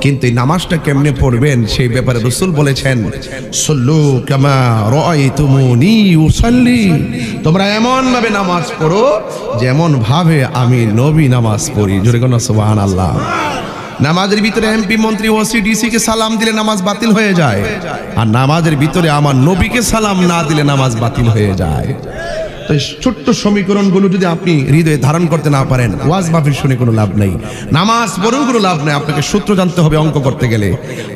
কিন্তু এই নামাজটা কেমনে পড়বেন সেই ব্যাপারে রাসূল বলেছেন, সল্লু কামা রাআইতুমুনি উসাল্লি, তোমরা এমন ভাবে নামাজ পড়ো যেমন ভাবে আমি নবী নামাজ পড়ি। জোরে কোন সুবহানাল্লাহ। নামাজের ভিতরে এমপি মন্ত্রী ওসি ডিসি কে সালাম দিলে নামাজ বাতিল হয়ে যায়, আর নামাজের ভিতরে আমার নবীকে সালাম না দিলে নামাজ বাতিল হয়ে যায়। তো ছোট্ট সমীকরণগুলো যদি আপনি হৃদয়ে ধারণ করতে না পারেন, ওয়াজ মাহফিল শুনে কোনো লাভ নেই, নামাজ পড়েও কোনো লাভ নেই। আপনাকে সূত্র জানতে হবে অঙ্ক করতে গেলে।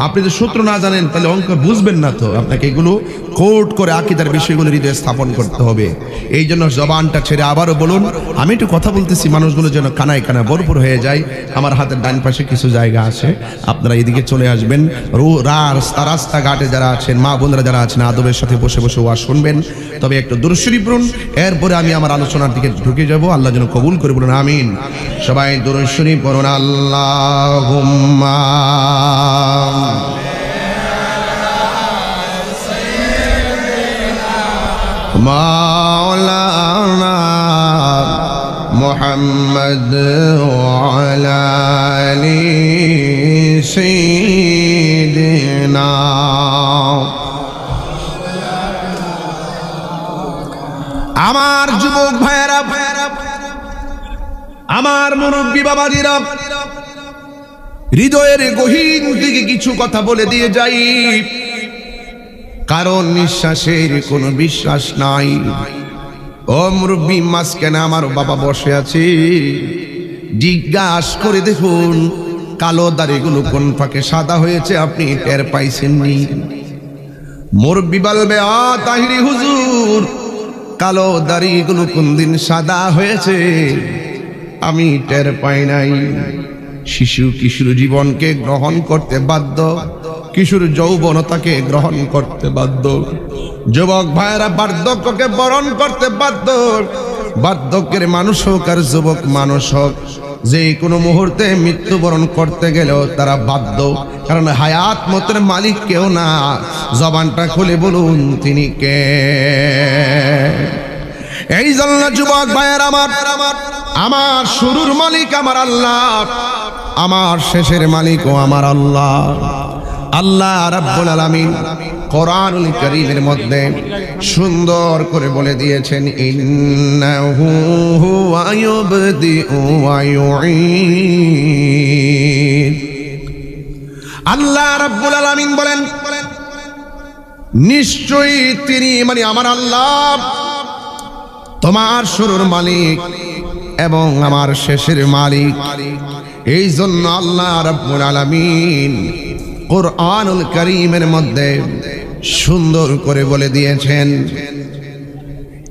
আপনি যদি সূত্র না জানেন তাহলে অঙ্ক বুঝবেন না। তো আপনাকে এগুলো কোট করে আকীদার বিষয়গুলো হৃদয়ে স্থাপন করতে হবে। এই জন্য জবানটা ছেড়ে আবারও বলুন, আমি একটু কথা বলতেছি, মানুষগুলো যেন কানায় কানায় ভরপুর হয়ে যায়। আমার হাতের ডান পাশে কিছু জায়গা আছে, আপনারা এদিকে চলে আসবেন। রাস্তাঘাটে যারা আছেন, মা বোনরা যারা আছেন, আদবের সাথে বসে বসে ওয়াজ শুনবেন। তবে একটু দুরূদ শরীফ পড়ুন, এরপরে আমি আমার আলোচনার দিকে ঢুকে যাব। আল্লাহ যেন কবুল করে, বলুন আমিন। সবাই দুরূদ শরীফ পড়ুন। আল্লাহুম্মা মাওলানা মুহাম্মদ ওয়া আলা আলি সাইয়্যিদিনা। আমার যুবক ভাইয়েরা, আমার মুরব্বী বাবাজিরা, হৃদয়ের গহীন থেকে কিছু কথা বলে দিয়ে যাই, কারণ নিঃশ্বাসের কোনো বিশ্বাস নাই। ও মুরব্বী, মাঝখানে আমার বাবা বসে আছে, জিজ্ঞাসা করে দেখুন কালো দাড়িগুলো কোন ফাঁকে সাদা হয়েছে আপনি টের পাইছেননি? মুরব্বী বলবে, তাহিরি হুজুর, কালো দাড়িগুলো কোন দিন সাদা হয়েছে আমি টের পাই নাই। শিশু কিশোর জীবনকে গ্রহণ করতে বাধ্য, কিশোর যৌবনতাকে গ্রহণ করতে বাধ্য, যুবক ভাইয়েরা বার্ধক্যকে বরণ করতে বাধ্য। বার্ধক্যের মানুষ হোক আর যুবক মানুষ হোক, যে কোনো মুহূর্তে মৃত্যুবরণ করতে গেলেও তারা বাধ্য, কারণ হায়াত মতের মালিক কেউ না। জবানটা খুলে বলুন তিনি কে? এই জন্য যুবক ভাইয়ের আমার শুরুর মালিক আমার আল্লাহ, আমার শেষের মালিকও আমার আল্লাহ। আল্লাহ রাব্বুল আলামিন কোরআনুল কারীমের মধ্যে সুন্দর করে বলে দিয়েছেন, ইন্নাহু হুয়া ইউবদিউ ওয়া ইউঈদ। আল্লাহ রাব্বুল আলামিন বলেন, নিশ্চয়ই তিনি মানে আমার আল্লাহ তোমার শুরুর মালিক এবং আমার শেষের মালিক। এই জন্য আল্লাহ রাব্বুল আলামিন কোরআনুল কারীমের মধ্যে সুন্দর করে বলে দিয়েছেন,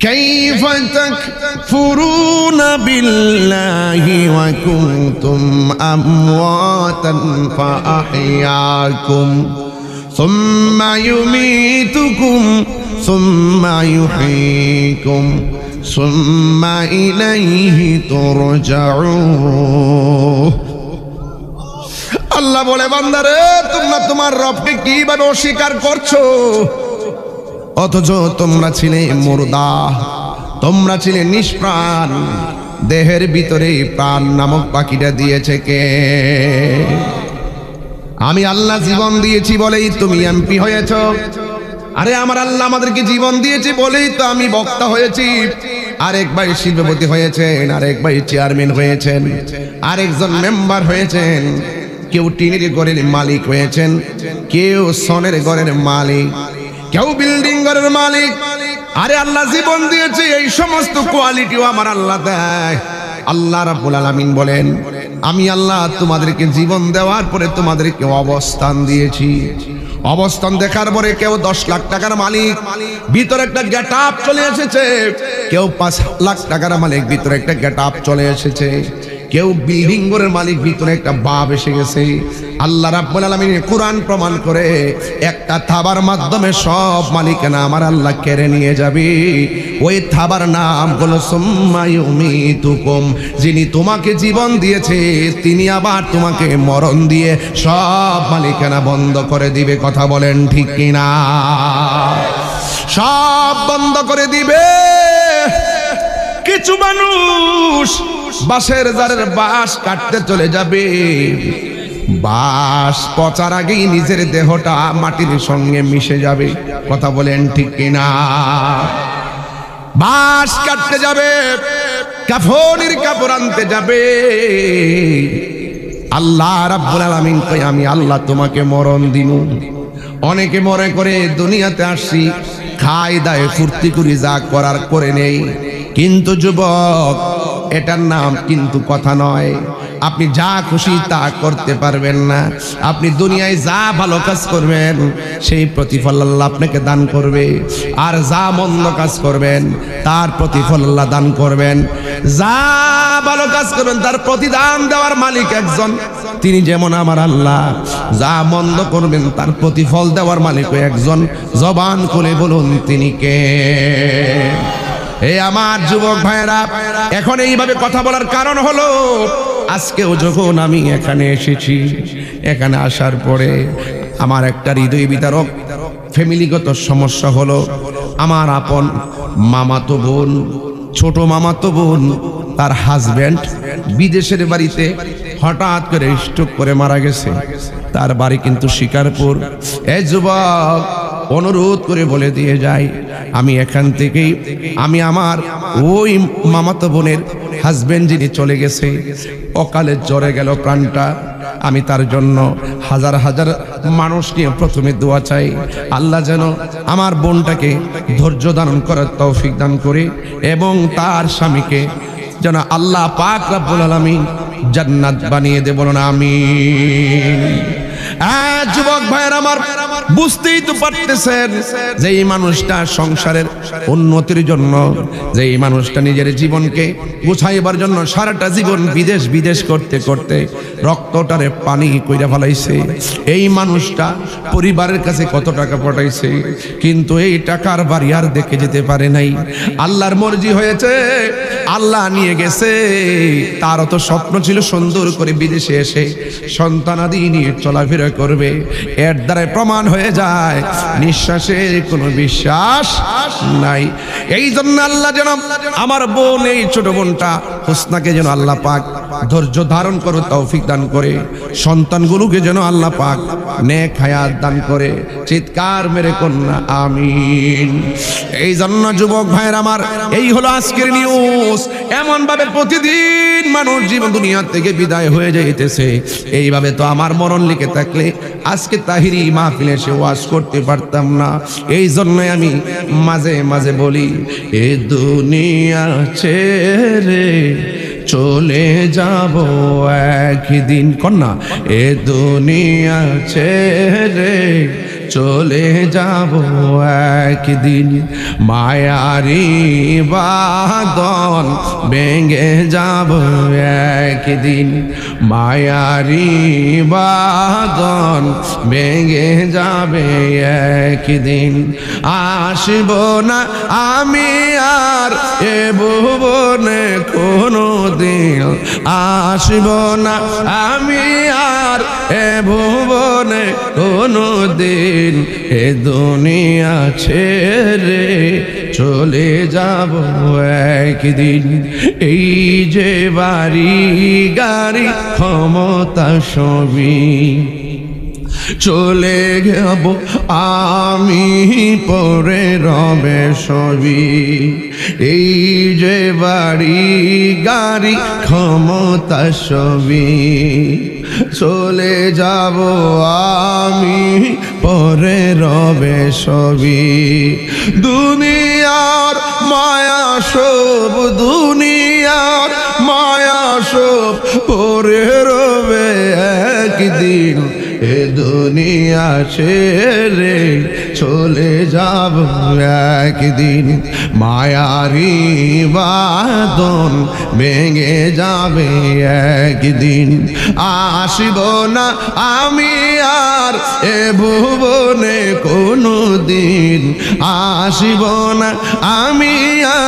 কাইফা তাকফুরুনা বিল্লাহি ওয়া কুনতুম আমওয়াতান ফাআহইয়াকুম সুম্মা ইউমীতুকুম সুম্মা ইউহয়ীকুম সুম্মা ইলাইহি তুরজাউন। আল্লাহ বলে, বান্দারে তোমরা তোমার রবকে কিভাবে অস্বীকার করছো, অথচ তোমরা ছিলে মুর্দা, তোমরা ছিলে নিষ্প্রাণ। দেহের ভিতরে প্রাণ নামক পাখিটা দিয়েছে কে? আমি আল্লাহ জীবন দিয়েছি বলেই তুমি এমপি হয়েছ। আরে আমার আল্লাহ আমাদেরকে জীবন দিয়েছে বলেই তো আমি বক্তা হয়েছি। আরেক ভাই শিল্পপতি হয়েছেন, আরেক ভাই চেয়ারম্যান হয়েছেন, আরেকজন মেম্বার হয়েছেন, কেউ টিনের ঘরের মালিক হয়েছেন, কেউ সোনের ঘরের মালিক, কেউ বিল্ডিং ঘরের মালিক। আরে আল্লাহ জীবন দিয়েছে, এই সমস্ত কোয়ালিটিও আমার আল্লাহ দেয়। আল্লাহ রাব্বুল আলামিন বলেন, আমি আল্লাহ তোমাদেরকে জীবন দেওয়ার পরে তোমাদেরকে অবস্থান দিয়েছি। অবস্থান দেখার পরে কেউ 10 লাখ টাকার মালিক, ভিতরে একটা গেট আপ চলে এসেছে। কেউ 5 লাখ টাকার মালিক, ভিতরে একটা গেট আপ চলে এসেছে। কেউ বিল্ডিং ঘরের মালিক, ভিতরে একটা ভাব এসে গেছে। আল্লাহ রাব্বুল আলামিন কুরআন প্রমাণ করে একটা থাবার মাধ্যমে সব মালিকানা আমার আল্লাহ কেড়ে নিয়ে যাবে। ওই থাবার নাম হলো সুম্মা ইউমীতুকুম। যিনি তোমাকে জীবন দিয়েছে তিনি আবার তোমাকে মরণ দিয়ে সব মালিকানা বন্ধ করে দিবে। কথা বলেন ঠিক কিনা? সব বন্ধ করে দিবে। কিছু মানুষ বাঁশের জারের বাঁশ কাটতে চলে যাবে, বাঁশ পচার আগেই নিজের দেহটা মাটির সঙ্গে মিশে যাবে। কথা বলেন ঠিক কিনা? বাঁশ কাটতে যাবে, কাফনের কাপড় আনতে যাবে, আল্লাহ রাব্বুল আলামিন কই আমি আল্লাহ তোমাকে মরণ দিনু। অনেকে মনে করে দুনিয়াতে আসছি খাই দায় ফুর্তি করি, যা করার করে নেই। কিন্তু যুবক, এটার নাম কিন্তু কথা নয়। আপনি যা খুশি তা করতে পারবেন না। আপনি দুনিয়ায় যা ভালো কাজ করবেন সেই প্রতিফল আল্লাহ আপনাকে দান করবে, আর যা মন্দ কাজ করবেন তার প্রতিফল আল্লাহ দান করবেন। যা ভালো কাজ করবেন তার প্রতিদান দেওয়ার মালিক একজন, তিনি যেমন আমার আল্লাহ। যা মন্দ করবেন তার প্রতিফল দেওয়ার মালিকও একজন। জবান খুলে বলুন তিনি কে? এই আমার যুবক ভাইরা, এখন এইভাবে কথা বলার কারণ হলো আজকেও যখন আমি এখানে এসেছি, এখানে আসার পরে আমার একটা হৃদয় বিতারক ফ্যামিলিগত সমস্যা হলো। আমার আপন মামাতো বোন, ছোট মামাতো বোন, তার হাজব্যান্ড বিদেশের বাড়িতে হঠাৎ করে স্ট্রোক করে মারা গেছে। তার বাড়ি কিন্তু শিকারপুর। এই যুবক, অনুরোধ করে বলে দিয়ে যাই, আমি এখান থেকেই আমি আমার ওই মামাতো বোনের হাজবেন্ড যিনি চলে গেছে, অকালে জ্বরে গেল প্রাণটা, আমি তার জন্য হাজার হাজার মানুষ নিয়ে প্রথমে দোয়া চাই। আল্লাহ যেন আমার বোনটাকে ধৈর্য ধারণ করার তৌফিক দান করে, এবং তার স্বামীকে যেন আল্লাহ পাক রব্বুল আলামিন জান্নাত বানিয়ে দেব না আমিন। যুবক ভাইয়ের আমার, বুঝতেই তো পারতেছেন যে এই মানুষটা সংসারের উন্নতির জন্য, যে এই মানুষটা নিজের জীবনকে গুছাইবার জন্য সারাটা জীবন বিদেশ বিদেশ করতে করতে রক্তটারে পানি কইরা ফেলাইছে। এই মানুষটা পরিবারের কাছে কত টাকা পাঠাইছে, কিন্তু এই টাকার বাড়ি আর দেখে যেতে পারে নাই। আল্লাহর মর্জি হয়েছে, আল্লাহ নিয়ে গেছে। তারও তো স্বপ্ন ছিল সুন্দর করে বিদেশে এসে সন্তানাদি নিয়ে চলাফেরা করবে। এর দ্বারাই প্রমাণ হয়ে যায় নিঃশ্বাসে কোনো বিশ্বাস নাই। এই জন্য আল্লাহ যেন আমার বোন, এই ছোট বোনটা হোসনাকে যেন আল্লাহ পাক ধৈর্য ধারণ করো তৌফিক দান করে, সন্তানগুলোকে যেন আল্লাহ পাক নেক হায়াত দান করে। চিৎকার মেরে কন্যা আমিন। এই জন্য যুবক ভাইয়ের আমার, এই হলো আজকের নিউজ। এমন ভাবে প্রতিদিন মানুষ জীবন দুনিয়া থেকে বিদায় হয়ে যাইতেছে। এইভাবে তো আমার মরণ লিখে থাকলে আজকে তাহিরি মাহফিলে এসে ওয়াজ করতে পারতাম না। এই জন্য আমি মাঝে মাঝে বলি, এ দুনিয়া ছেড়ে চলে যাব একদিন। কন্যা, এ দুনিয়া ছেড়ে চলে যাব একদিন, মায়ারি বাঁধন ভেঙে যাব একদিন, মায়ারি বাঁধন ভেঙে যাবে একদিন। আসব না আমি আর এ ভুবনে কোনো দিন, আসব না আমি আর এ ভুবনে কোনো দিন, এ দুনিয়া ছেড়ে চলে যাব একদিন। এই যে বাড়ি গাড়ি ক্ষমতা সবই চলে যাব আমি, পরে রবে সবই। এই যে বাড়ি গাড়ি ক্ষমতা সবই চলে যাব আমি, পরে রবে সবই। দুনিয়ার মায়া সব, দুনিয়ার মায়া সব পরে রবে একদিন, এ দুনিয়া ছেড়ে চলে যাব একদিন, মায়ারি বাঁধন ভেঙে যাবে একদিন। আসব না আমি আর এ ভুবনে কোনো দিন, আসব না আমি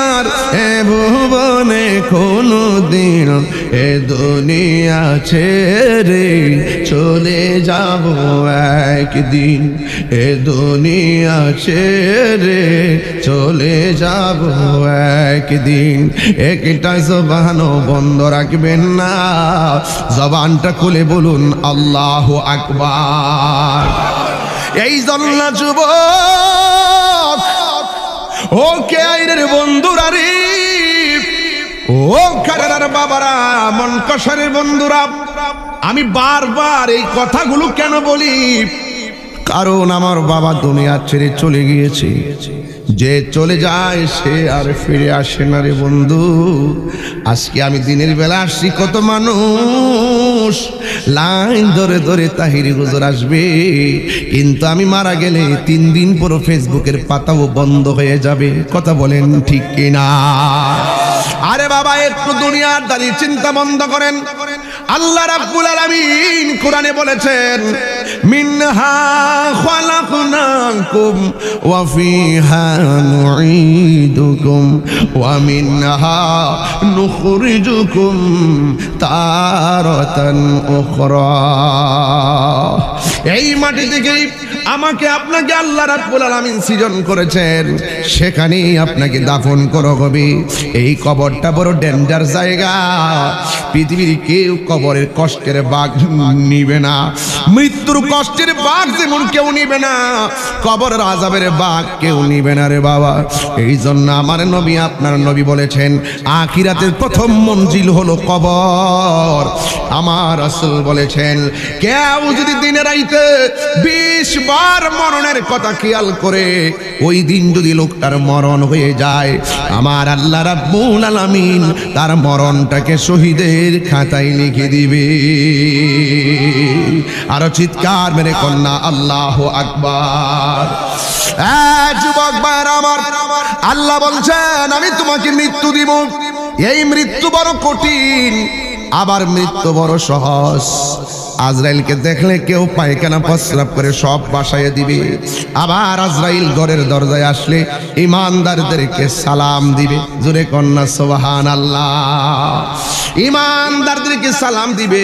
আর এ ভুবনে কোনো দিন, এ দুনিয়া ছেড়ে চলে যাব যাব একদিন, এ দুনিয়া ছেড়ে চলে যাব একদিন। একটা জবানও বন্ধ রাখবেন না, জবানটা খুলে বলুন আল্লাহু আকবার। এই জন্য যুবক, ও কে আইনের বন্ধুরা রে, ও কারার বাবারা, মন কষারের বন্ধুরা, আমি বারবার এই কথাগুলো কেন বলি? কারণ আমার বাবা দুনিয়া ছেড়ে চলে গিয়েছে। যে চলে যায় সে আর ফিরে আসে না রে বন্ধু। আজকে আমি দিনের বেলা আসছি, কত মানুষ লাইন ধরে ধরে তাহিরি হুজুর আসবে, কিন্তু আমি মারা গেলে 3 দিন পর ফেসবুকের পাতাও বন্ধ হয়ে যাবে। কথা বলেন ঠিক কিনা? আরে বাবা, একটু দুনিয়ার দাঁড়িয়ে চিন্তা বন্ধ করেন। আল্লাহ রাব্বুল আলামিন কোরআনে বলেছেন, মিনহা খালাকনাকুম ওয়া ফিহা নুঈদুকুম ওয়া মিনহা নুখরিজুকুম তারাতান উখরা। এই মাটি থেকেই আমাকে আপনাকে আল্লাহ রাব্বুল আলামিন সৃজন করেছেন, সেখানেই আপনাকে দাফন করা হবে। এই কবরটা বড় ডেঞ্জার জায়গা। পৃথিবীর কেউ কবরের কষ্টের ভাগ নিবে না। মৃত্যুর কষ্টের ভাগ যেমন কেউ নিবে না, কবরের আযাবের ভাগ কেউ নিবে না রে বাবা। এই জন্য আমার নবী, আপনার নবী বলেছেন, আখিরাতের প্রথম মঞ্জিল হলো কবর। আমার রাসূল বলেছেন, কেউ যদি দিনে রাইতে 20 বার মরণের কথা খেয়াল করে, ওই দিন যদি লোকটার মরণ হয়ে যায়, আমার আল্লাহ রাব্বুল আলামিন তার মরণটাকে শহীদের খাতায় লিখে দিবে। আরো চিৎকার মেরে কন্যা আল্লাহু আকবার। যুবক ভাইরা আমার, আল্লাহ বলছেন, আমি তোমাকে মৃত্যু দিব। এই মৃত্যু বড় কঠিন, আবার মৃত্যু বড় সহজ। আজরাইলকে দেখলে কেউ পায়খানা প্রস্রাব করে সব বাসায় দিবে, আবার আজরাইল ঘরের দরজায় আসলে ইমানদারদেরকে সালাম দিবে। জোরে কন্যা সুবহানাল্লাহ। ইমানদারদেরকে সালাম দিবে,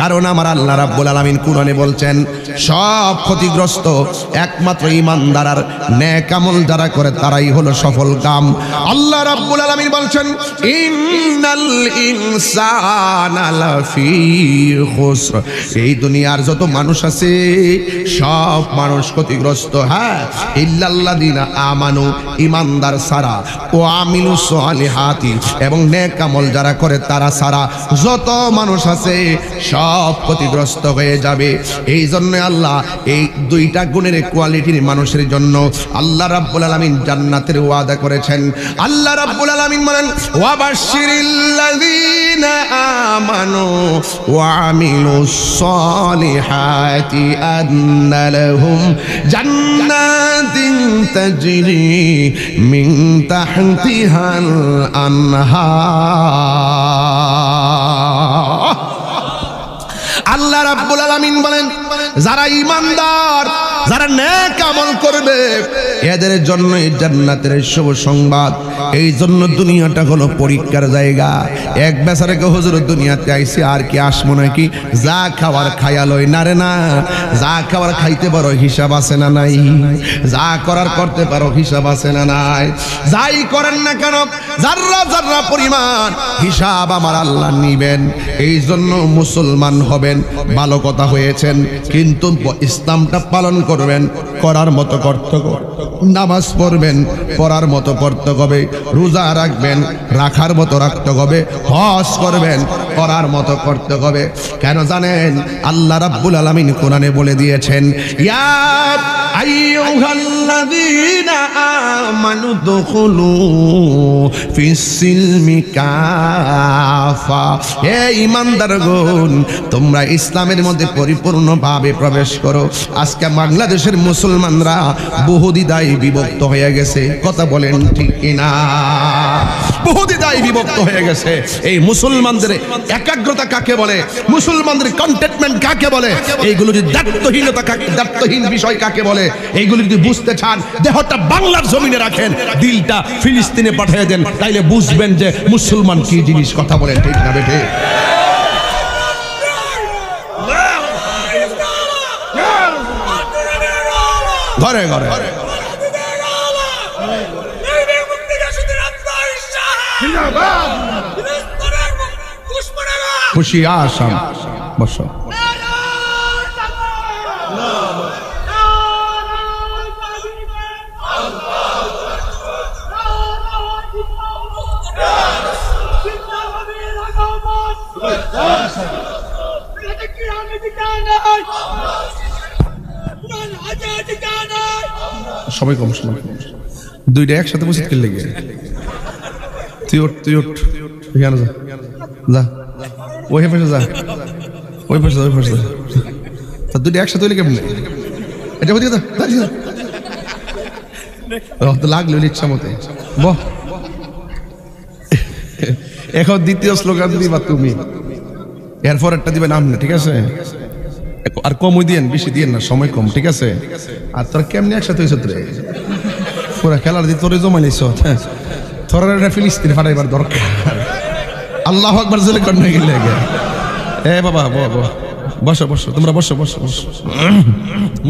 কারণ আমার আল্লাহ রাব্বুল আলামিন কুরআনে বলছেন, সব ক্ষতিগ্রস্ত একমাত্র ইমানদার আর নেক আমল যারা করে তারাই হলো সফল কাম। আল্লাহ রাব্বুল আলামিন বলছেন, ইন্নাল ইনসানা লাফি খুসর। এই দুনিয়ার যত মানুষ আছে সব মানুষ ক্ষতিগ্রস্ত। হ্যাঁ, ইল্লাল্লাযিনা আমানু, ইমানদার সারা, ও আমিলুস সালিহাতি, এবং নেক আমল যারা করে তারা সারা যত মানুষ আছে সব ক্ষতিগ্রস্ত হয়ে যাবে। এই জন্য আল্লাহ এই 2টা গুণের কোয়ালিটির মানুষের জন্য আল্লাহ রাব্বুল আলামিন জান্নাতের ওয়াদা করেছেন। আল্লাহ রাব্বুল আলামিন বলেন, ওয়াবাশশিরিল্লাযিনা আমানু ওয়া আমিলুস সালিহাতি আন্না লাহুম জান্নাতিন তাজরি মিন তাহতিহাল আনহার। আল্লাহ রাব্বুল আলামিন বলেন, যারা ইমানদার, যারা নেক আমল করবে, এদের জন্য জান্নাতের শুভ সংবাদ। এই জন্য দুনিয়াটা হলো পরীক্ষার জায়গা। এক বেচারাকে হুজুর দুনিয়াতে আইছে, আর কি আসবো নাকি? যা খাওয়ার খাইয়া লই না রে না। যা খাওয়ার খাইতে পারো হিসাব আছে না নাই? যা করার করতে পারো হিসাব আছে না নাই? যাই করেন না কেন, যাররা যাররা পরিমাণ হিসাব আমার আল্লাহ নিবেন। এই জন্য মুসলমান হবেন, ভালো কথা হয়েছেন, কিন্তু ইসলামটা পালন করবেন, করার মতো কর্তব্য। নামাজ পড়বেন, পড়ার মতো পড়তে হবে। রোজা রাখবেন, রাখার মতো রাখতে হবে। হজ করবেন, করার মতো করতে হবে। কেন জানেন? আল্লাহ রাব্বুল আলামিন কোরআনে বলে দিয়েছেন, ইয়া আইয়ুহাল্লাযীনা আমানু দুখুলু ফিস সিলমি কাফা। হে ঈমানদারগণ, তোমরা ইসলামের মধ্যে পরিপূর্ণভাবে প্রবেশ করো। আজকে বাংলাদেশের মুসলমানরা বহুদিদায় বিভক্ত হয়ে গেছে। কথা বলেন ঠিক কিনা? বহুদিদায় বিভক্ত হয়ে গেছে। এই মুসলমানদের একাগ্রতা কাকে বলে? মুসলমানদের কন্টেন্টমেন্ট কাকে বলে? এইগুলো যদি দায়িত্বহীন বিষয় কাকে বলে? এইগুলো যদি বুঝতে চান, দেহটা বাংলার জমিনে রাখেন, দিলটা ফিলিস্তিনে পাঠিয়ে দেন, তাইলে বুঝবেন যে মুসলমান কি জিনিস। কথা বলেন ঠিক না বেঠে? ঘরে ঘরে। খুশি আসাম বসো। সবাই কম সময় দুইটা একসাথে বসে খেললে গিয়ে তুই ওঠ তুই ওঠ এখানে যা যা ওই পাশে যা ওই পাশে ওই পাশে তা দুইটা একসাথে হইলে কেমন এটা বলতে রক্ত লাগলো ইচ্ছা মতে বহ। এখন দ্বিতীয় স্লোগান দিবা তুমি, এরপর একটা দিবে নাম না, ঠিক আছে? আর কমই দিয়েন, বেশি দিয়েন না, সময় কম, ঠিক আছে? আর তোর কেমনি একসাথে হয়েছ তোরে পুরা খেলার দিয়ে তোরে জমা নিছ, তোর ফিলিস্তিন ফাটাইবার দরকার। আল্লাহু আকবার জোরে কর না গেলে এ বাবা বসো বসো তোমরা বসো বসো বসো।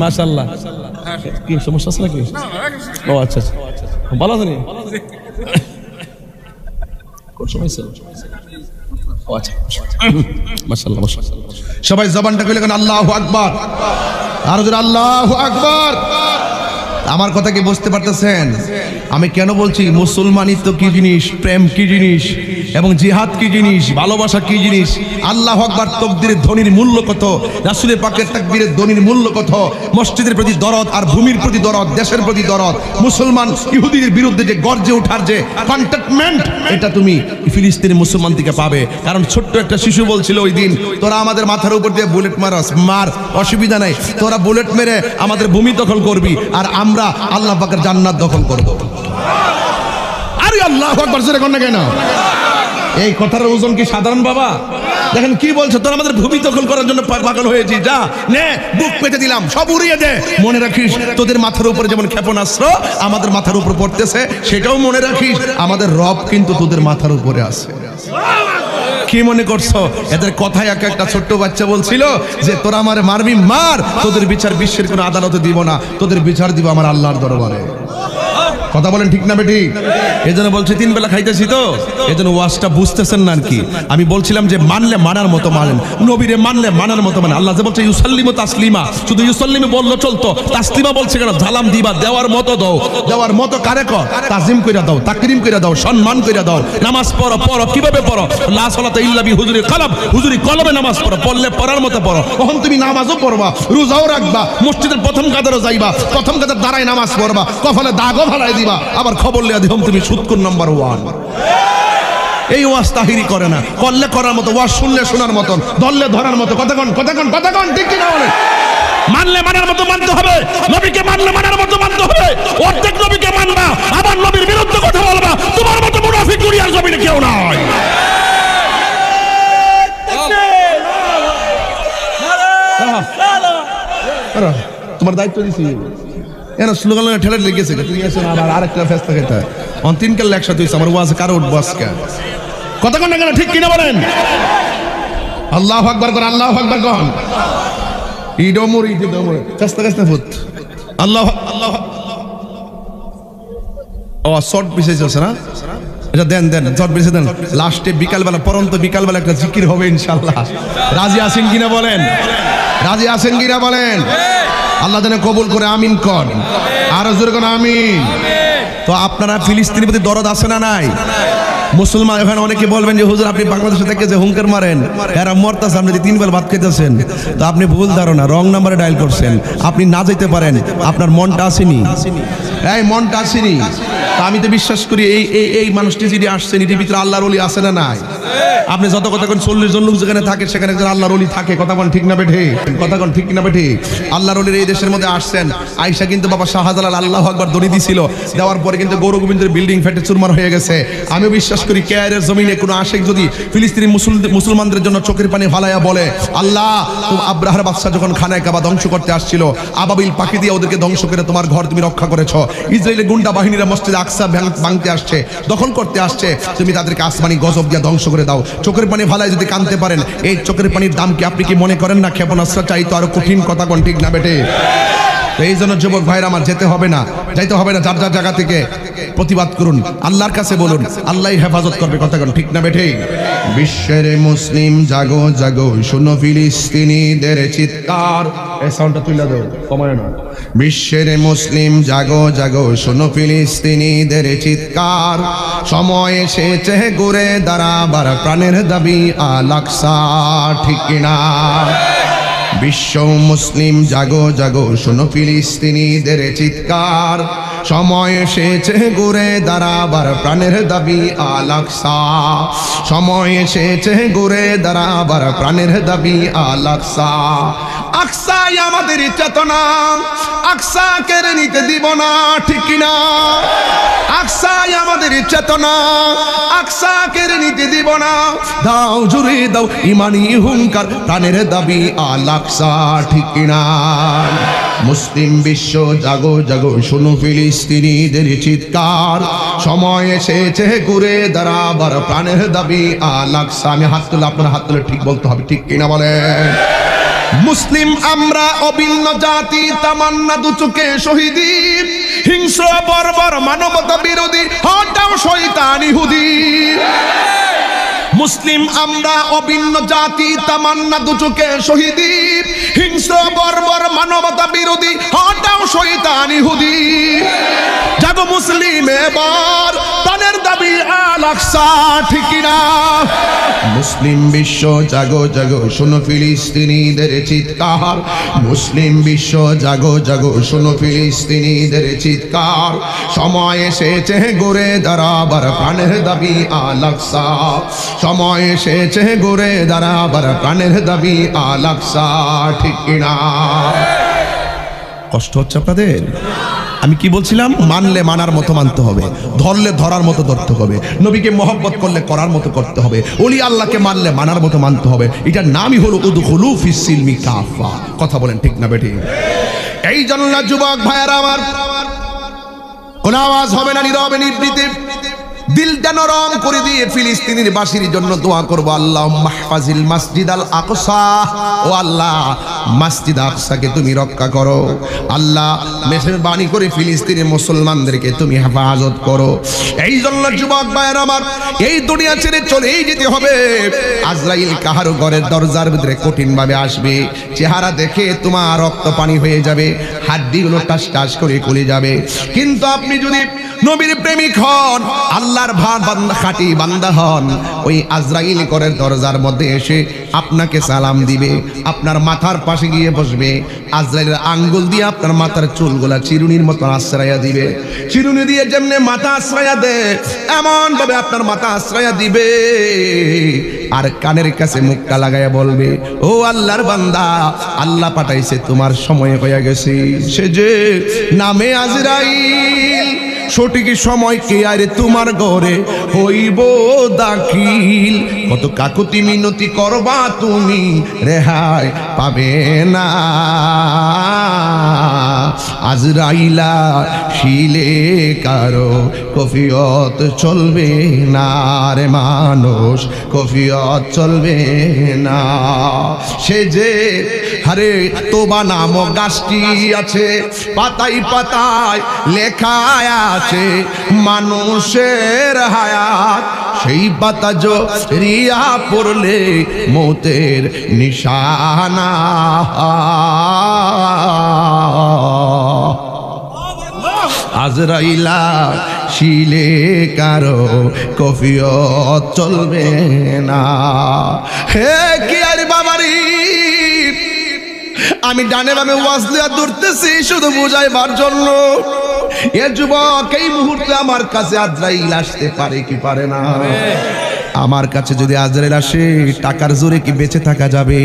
মাশাআল্লাহ। কি সমস্যা আছে নাকি? ও আচ্ছা আচ্ছা ভালো আছেন? সবাই জবানটা কইলে কেন আল্লাহু আকবার, আর জোরে আল্লাহু আকবার। আমার কথা কি বুঝতে পারতেছেন? আমি কেন বলছি মুসলমানিত্ব কি জিনিস, প্রেম কি জিনিস, এবং জিহাদ কি জিনিস, ভালোবাসা কি জিনিস। আল্লাহু আকবার তাকবীরের ধ্বনির মূল্য কত, রাসূলের পাকের তাকবীরের ধ্বনির মূল্য কত, মসজিদের প্রতি দরদ আর ভূমির প্রতি দরদ, দেশের প্রতি দরদ, মুসলমান ইহুদিদের বিরুদ্ধে যে গর্জে ওঠার যে কন্টেটমেন্ট, এটা তুমি ফিলিস্তিনি মুসলমান থেকে পাবে। কারণ ছোট্ট একটা শিশু বলছিল ওই দিন, তোরা আমাদের মাথার উপর দিয়ে বুলেট মারস, মার, অসুবিধা নাই, তোরা বুলেট মেরে আমাদের ভূমি দখল করবি, আর আমরা আল্লাহ পাকের জান্নাত দখল করব। আরে আল্লাহু আকবার জোরে কর না কেন? এই কথার ওজন কি সাধারণ বাবা? দেখেন কি বলছে, তোরা আমাদের ভূমি দখল করার জন্য পাগল হয়েছি, যা নে বুক পেতে দিলাম, সব উড়িয়ে দে। মনে রাখিস তোদের মাথার উপরে যেমন ক্ষেপণাস্ত্র আমাদের মাথার উপর পড়তেছে, সেটাও মনে রাখিস আমাদের রব কিন্তু তোদের মাথার উপরে আছে। কি মনে করছো? এদের কথায় একটা ছোট্ট বাচ্চা বলছিল যে তোরা আমারে মারবি মার, তোদের বিচার বিশ্বের কোনো আদালতে দিব না, তোদের বিচার দিব আমার আল্লাহর দরবারে। কথা বলেন ঠিক না বেটি? এজন্য বলছি তিন বেলা খাইতেছি তো, এজন্য ওয়াজটা বুঝতেছেন না আর কি। আমি বলছিলাম যে মানলে মানার মতো মানেন, নবীরে মানলে মানার মতো মানে। আল্লাহ যে বলছে ইউসাল্লিমু তাসলিমা, শুধু ইউসাল্লিমু বললো চলতো, তাসলিমা বলছে কেন? ঝালাম দিবা, দেওয়ার মতো দাও। দেওয়ার মতো কারে কর? তাজিম কইরা দাও, তাকরিম কইরা দাও, সম্মান কইরা দাও। নামাজ পড়ো, পড়ো কিভাবে পড়ো? লা সালাতা ইল্লা বি হুজুরি কলব, হুজুরি কলবে নামাজ পড়ো, পড়লে পড়ার মতো পড়ো। তখন তুমি নামাজও পড়বা, রোজাও রাখবা, মসজিদের প্রথম কাতারে যাইবা, প্রথম কাতার দাঁড়ায় নামাজ পড়বা, কপালে দাগও ভালাই দিবা, আবার খবর লিয়া দিহম তুমি সুদকুর নাম্বার 1। এই ওয়াজ তাহিরি করে না, করলে করার মতো, ওয়াজ শুনলে শোনার মতো, ধরলে ধরার মতো। কতক্ষণ কতক্ষণ কতক্ষণ ঠিক কিনা বলে? মানলে মানার মতো মানতে হবে, নবীকে মানলে মানার মতো মানতে হবে। অর্ধেক নবীকে মানবা, আবার নবীর বিরুদ্ধে কথা বলবা, তোমার মতো মুনাফিক দুনিয়ার জমিনে কেউ নাই। তোমার দায়িত্ব দিছি, এরা স্লোগান ঠেলে লেগেছে, তুমি এসে আবার আরেকটা ফেস্তা খেতে অন তিন কাল একসাথে হয়েছে। আমার ওয়াজ কারো উঠবো আজকে, কতক্ষণ না কেন ঠিক কিনা বলেন? আল্লাহু আকবার কর, আল্লাহু আকবার কর। ইডমুর ইডমুর ফেস্তা ফেস্তা ফুট আল্লাহ আল্লাহ। ও শর্ট পিছে চলছে না? এটা দেন দেন, শর্ট পিছে দেন। লাস্টে বিকালবেলা, পরন্ত বিকালবেলা একটা জিকির হবে ইনশাআল্লাহ। রাজি আছেন কিনা বলেন? রাজি আছেন কিনা বলেন? আল্লাহ যেন কবুল করে, আমিন কর। আরো জোরে কোন আমিন। তো আপনারা ফিলিস্তিনের প্রতি দরদ আছে না নাই? মুসলমান এখানে অনেকে বলবেন যে হুজুর আপনি বাংলাদেশে থেকে যে হুঙ্কার মারেন, এরা মরতাছে, আপনি 3 বেলা ভাত খেতেছেন, তো আপনি ভুল ধারণা, রং নাম্বারে ডায়াল করছেন। আপনি না যেতে পারেন, আপনার মনটা আসেনি, এই মনটা আসেনি। আমি তো বিশ্বাস করি এই মানুষটি যিনি আসছেন, এটির ভিতরে আল্লাহর ওলি আছে না নাই? আপনি যত কথা কোন 40 জন লোক যেখানে থাকে, সেখানে একজন আল্লাহর ওলি থাকে। কথা কোন ঠিক না বেঠে? কথা কোন ঠিক না বেঠে? আল্লাহর ওলির এই দেশের মধ্যে আসছেন। আয়েশা কিন্তু বাবা শাহজালাল আল্লাহু আকবার দড়ি দিছিল, দেওয়ার পরে কিন্তু গৌর গোবিন্দের বিল্ডিং ফেটে চুরমার হয়ে গেছে। আমি বিশ্বাস করি কেয়ারের জমিনে কোনো আশেক যদি ফিলিস্তিনি মুসলমানদের জন্য চোখের পানি ফালাইয়া বলে, আল্লাহ তুমি আব্রাহার বাদশা যখন খানায় কাবা ধ্বংস করতে আসছিল, আবাবিল পাখি দিয়ে ওদেরকে ধ্বংস করে তোমার ঘর তুমি রক্ষা করেছো। ইসরায়েলের গুন্ডা বাহিনীরা মসজিদ আকসা ভাঙতে আসছে, দখল করতে আসছে, তুমি তাদেরকে আসমানি গজব দিয়ে ধ্বংস করে দাও। চোখের পানি ফালায় যদি কাঁদতে পারেন, এই চোখের পানির দাম কি আপনি কি মনে করেন না ক্ষেপণাস্ত্র চাইতো আরো কঠিন? কথা কোন ঠিক না বেটে? তো এই জন্য যুবক ভাইরা আমার যেতে হবে না, যাইতে হবে না, যার যার জায়গা থেকে প্রতিবাদ করুন, আল্লাহর কাছে বলুন, আল্লাহই হেফাজত করবে। কথা কোন ঠিক না বেঠিক? বিশ্বের মুসলিম জাগো জাগো, শুনো ফিলিস্তিনিদের চিৎকার। এই সাউন্ডটা তুলে দাও, কমায় না। বিশ্বের মুসলিম জাগো জাগো, শুনো ফিলিস্তিনিদের চিৎকার। সময় এসেছে ঘুরে দাঁড়াবার, প্রাণের দাবি আল আকসা। ঠিক কিনা? বিশ্ব মুসলিম জাগো জাগো, শুনো ফিলিস্তিনিদের চিৎকার। সময় এসেছে ঘুরে দাঁড়াবার, প্রাণের দাবি আল আকসা। সময় এসেছে ঘুরে দাঁড়াবার, প্রাণের দাবি আল আকসা। আকসাই আমাদের চেতনা, আকসা কেড়ে নিতে দিব না। ঠিক কিনা? আকসাই আমাদের চেতনা, আকসা কেড়ে নিতে দিব না। দাও জুড়ে দাও ইমানি হুঙ্কার, প্রাণের দাবি আল আকসা। ঠিক কিনা? মুসলিম বিশ্ব জাগো জাগো, শুনো ফিলিস্তিনিদের চিৎকার। সময় এসেছে ঘুরে দাঁড়াবার, প্রাণের দাবি আল আকসা। আমি হাত তুলে, আপনার হাত তুলে ঠিক বলতে হবে। ঠিক কিনা বলেন? মুসলিম আমরা অভিন্ন জাতি, তামান্না দু চোখে শহীদি। হিংস্র বর্বর মানবতা বিরোধী, হটাও শয়তান ইহুদি। মুসলিম আমরা অভিন্ন জাতি, তামান্না দু চোখে শহীদি। হিংস্র বর্বর মানবতা বিরোধী, হটাও শয়তান ইহুদি। জাগো মুসলিম এবার, প্রাণের দাবি আল আকসা। ঠিক কিনা? মুসলিম বিশ্ব জাগো জাগো, শুনো ফিলিস্তিনিদের চিৎকার। মুসলিম বিশ্ব জাগো জাগো, শুনো ফিলিস্তিনিদের চিৎকার। সময় এসেছে ঘুরে দাঁড়াবার, প্রাণের দাবি আল আকসা। সময় এসেছে ঘুরে দাঁড়াবার, প্রাণের দাবি আল আকসা। ঠিক কিনা? কষ্ট হচ্ছে আপনাদের? আমি কি বলছিলাম? মানলে মানার মতো মানতে হবে, ধরলে ধরার মতো ধরতে হবে, নবীকে মহব্বত করলে করার মতো করতে হবে, ওলি আল্লাহকে মানলে মানার মতো মানতে হবে। এটার নামই হলো উদখুলু ফিস সিলমি কাফা। কথা বলেন ঠিক না বেঠিক? এই জন্য যুবক ভাইয়েরা আমার, কোন আওয়াজ হবে না, নীরবে নিবৃতে দিলটা নরম করে দিয়ে ফিলিস্তিনের বাসীর জন্য দোয়া করব। আল্লাহুম্মা হাফাজিল মাসজিদ আল আকসা। ও আল্লাহ, মসজিদ আকসাকে তুমি রক্ষা করো। আল্লাহ, মেহেরবানি করে ফিলিস্তিনের মুসলমানদেরকে তুমি হেফাজত করো। এই জন্য যুবক ভাইয়েরা আমার, এই দুনিয়া ছেড়ে চলেই যেতে হবে। আজরাইল কাহারো ঘরের দরজার ভিতরে কঠিন ভাবে আসবে, চেহারা দেখে তোমার রক্ত পানি হয়ে যাবে, হাড্ডিগুলো টাস টাস করে গলে যাবে। কিন্তু আপনি যদি নবীর প্রেমিক হন, আল্লাহর বান্দা, খাঁটি বান্দা হন, ওই আজরাইল ঘরের দরজার মধ্যে এসে আপনাকে সালাম দিবে, আপনার মাথার পাশে গিয়ে বসবে, আজরাইলের আঙ্গুল দিয়ে আপনার মাথার চুলগুলা চিরুনির মতো আশ্রয়া দিবে। চিরুনি দিয়ে যেমনি মাথা আশ্রয়া দেয়, এমন ভাবে আপনার মাথা আশ্রয়া দিবে, আর কানের কাছে মুখটা লাগাইয়া বলবে, ও আল্লাহর বান্দা, আল্লাহ পাঠাইছে, তোমার সময় হয়ে গেছে। সে যে নামে আজরাইল, সঠিক সময় কে আরে তোমার ঘরে হইব দাখিল। কত কাকুতি মিনতি করবা তুমি, রেহাই পাবে না। আজরাইলা শিলে কারো কফিয়ত চলবে না রে মানুষ, কফিয়ত চলবে না। সে যে আরে তোবা নামক গাছটি আছে, পাতায় পাতায় লেখা আছে মানুষের হায়াত, সেই পাতা রিয়া পড়লে মৌতের নিশানা। আজরাইলা শিলে কারো কফিয়ত চলবে না। হে কি আর বাবারি, আমি ডানে বামে ওয়াজলিয়া দৌড়তেছি শুধু বুঝাইবার জন্য। এ যুবক, এই মুহূর্তে আমার কাছে আজরাইল আসতে পারে কি পারে না? আমার কাছে যদি আজরাইল আসে, টাকার জোরে কি বেঁচে থাকা যাবে?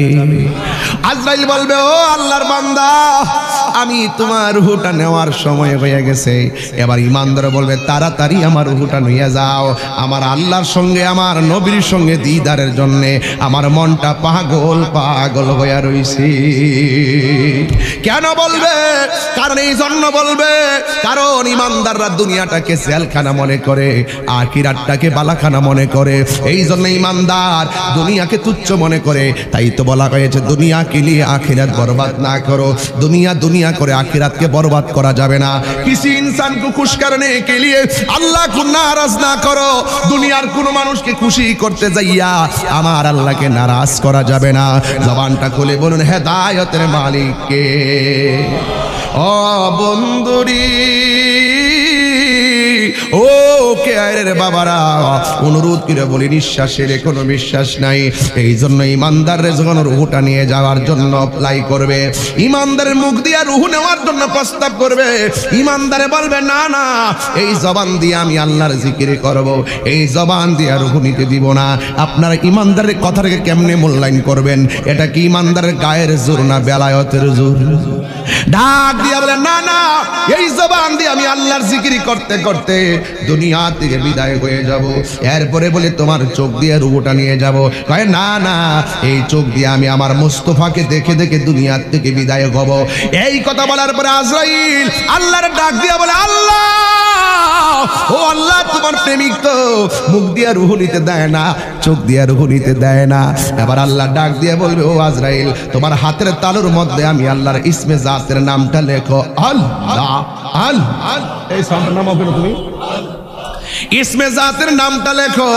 আজরাইল বলবে, ও আল্লাহর বান্দা, আমি তোমার রূহটা নেওয়ার সময় হয়ে গেছে। এবার ইমানদার বলবে, তাড়াতাড়ি আমার রূহটা নিয়ে যাও, আমার আল্লাহর সঙ্গে, আমার নবীর সঙ্গে দিদারের জন্য আমার মনটা পাগল পাগল হয়ে রইছে। কেন বলবে? কারণ এই জন্য বলবে, কারণ ইমানদাররা দুনিয়াটাকে জেলখানা মনে করে, আখিরাতটাকে বালাখানা মনে করে। এই জন্য ইমানদার দুনিয়াকে তুচ্ছ মনে করে। তাই তো বলা হয়েছে দুনিয়া কে লিয়ে আখিরাত বরবাদ না করো। দুনিয়া দুনিয়া করে আখিরাত के बर्बाद करा जावे ना। किसी इंसान को खुश करने के लिए अल्लाह को नाराज ना करो। दुनियार कोनो मानुष के खुशी करते जाइया आमार अल्लाह के नाराज करा जावे ना। जबानटा खुले बोलुन हेदायतेर मालिक के। ओ बंधुरी ओ के आयरे बाबारा अनुरोध करे बोली निश्वासेर कोनो विश्वास नाई। এই জন্য ইমানদাররে যখন রূহটা নিয়ে যাওয়ার জন্য অ্যাপ্লাই করবে, ইমানদারের মুখ দিয়ে রূহ নেওয়ার জন্য প্রস্তাব করবে, ইমানদারে বলবে না না এই জবান দিয়ে আমি আল্লাহর জিকির করব, এই জবান দিয়ে রূহ নিতে দিব না। আপনারা ইমানদারের কথাটাকে কেমনে মূল্যায়ন করবেন? এটা কি ইমানদারের গায়ের জোর না বেলায়েতের জোর? ডাক দিয়ে বলে না না এই জবান দিয়ে আমি আল্লাহর জিকির করতে করতে দুনিয়া থেকে বিদায় হয়ে যাব। এরপরে বলে তোমার চোখ দিয়ে রূহটা নিয়ে যাব। কয় না না এই চোখ দিয়ে আমি আমার মুস্তাফাকে দেখে দেখে দুনিয়া থেকে বিদায় হব। এই কথা বলার পরে আজরাইল আল্লাহর ডাক দিয়ে বলে আল্লাহ ও আল্লাহ তোমার প্রেমিক তো মুখ দিয়ে রূহ নিতে দেয় না, চোখ দিয়ে রূহ নিতে দেয় না। এবার আল্লাহ ডাক দিয়ে বলবে ও আজরাইল তোমার হাতের তালুর মধ্যে আমি আল্লাহর ইসমে জাতের নামটা লেখো আল্লাহ। আল্লাহ এই সামনের নাম হবে তুমি इसमें जातेर नामटा लेखो।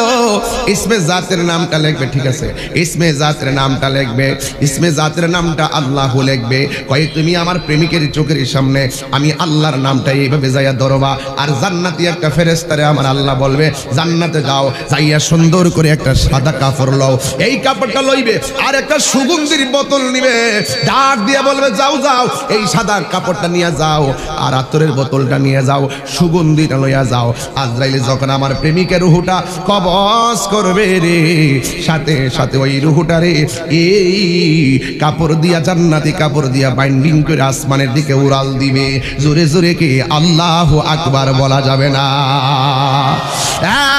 इसमें जातेर नामटा लिखबे ठीक আছে। इसमें जातेर नामटा लिखबे, इसमें जातेर नामटा আল্লাহ লিখবে। কই তুমি আমার প্রেমিকের চোখের সামনে আমি আল্লাহর নামটা এইভাবে যাইয়া ধরবা। আর জান্নাতি একটা ফেরেশতারে আমার আল্লাহ বলবে জান্নাতে যাও, যাইয়া সুন্দর করে একটা সাদা কাপড় লও। এই কাপড়টা লইবে আর একটা সুগন্ধির বোতল নিবে। ডাক দিয়ে বলবে যাও যাও এই সাদা কাপড়টা নিয়ে যাও আর আতরের বোতলটা নিয়ে যাও, সুগন্ধিটা লইয়া যাও। আজরাইল যখন আমার প্রেমিকের রূহটা কবজ করবে রে, সাথে সাথে ওই রূহটা রে এই কাপড় দিয়া জান্নাতি কাপড় দিয়া বাইন্ডিং করে আসমানের দিকে উড়াল দিবে। জোরে জোরে কি আল্লাহু আকবার বলা যাবে না?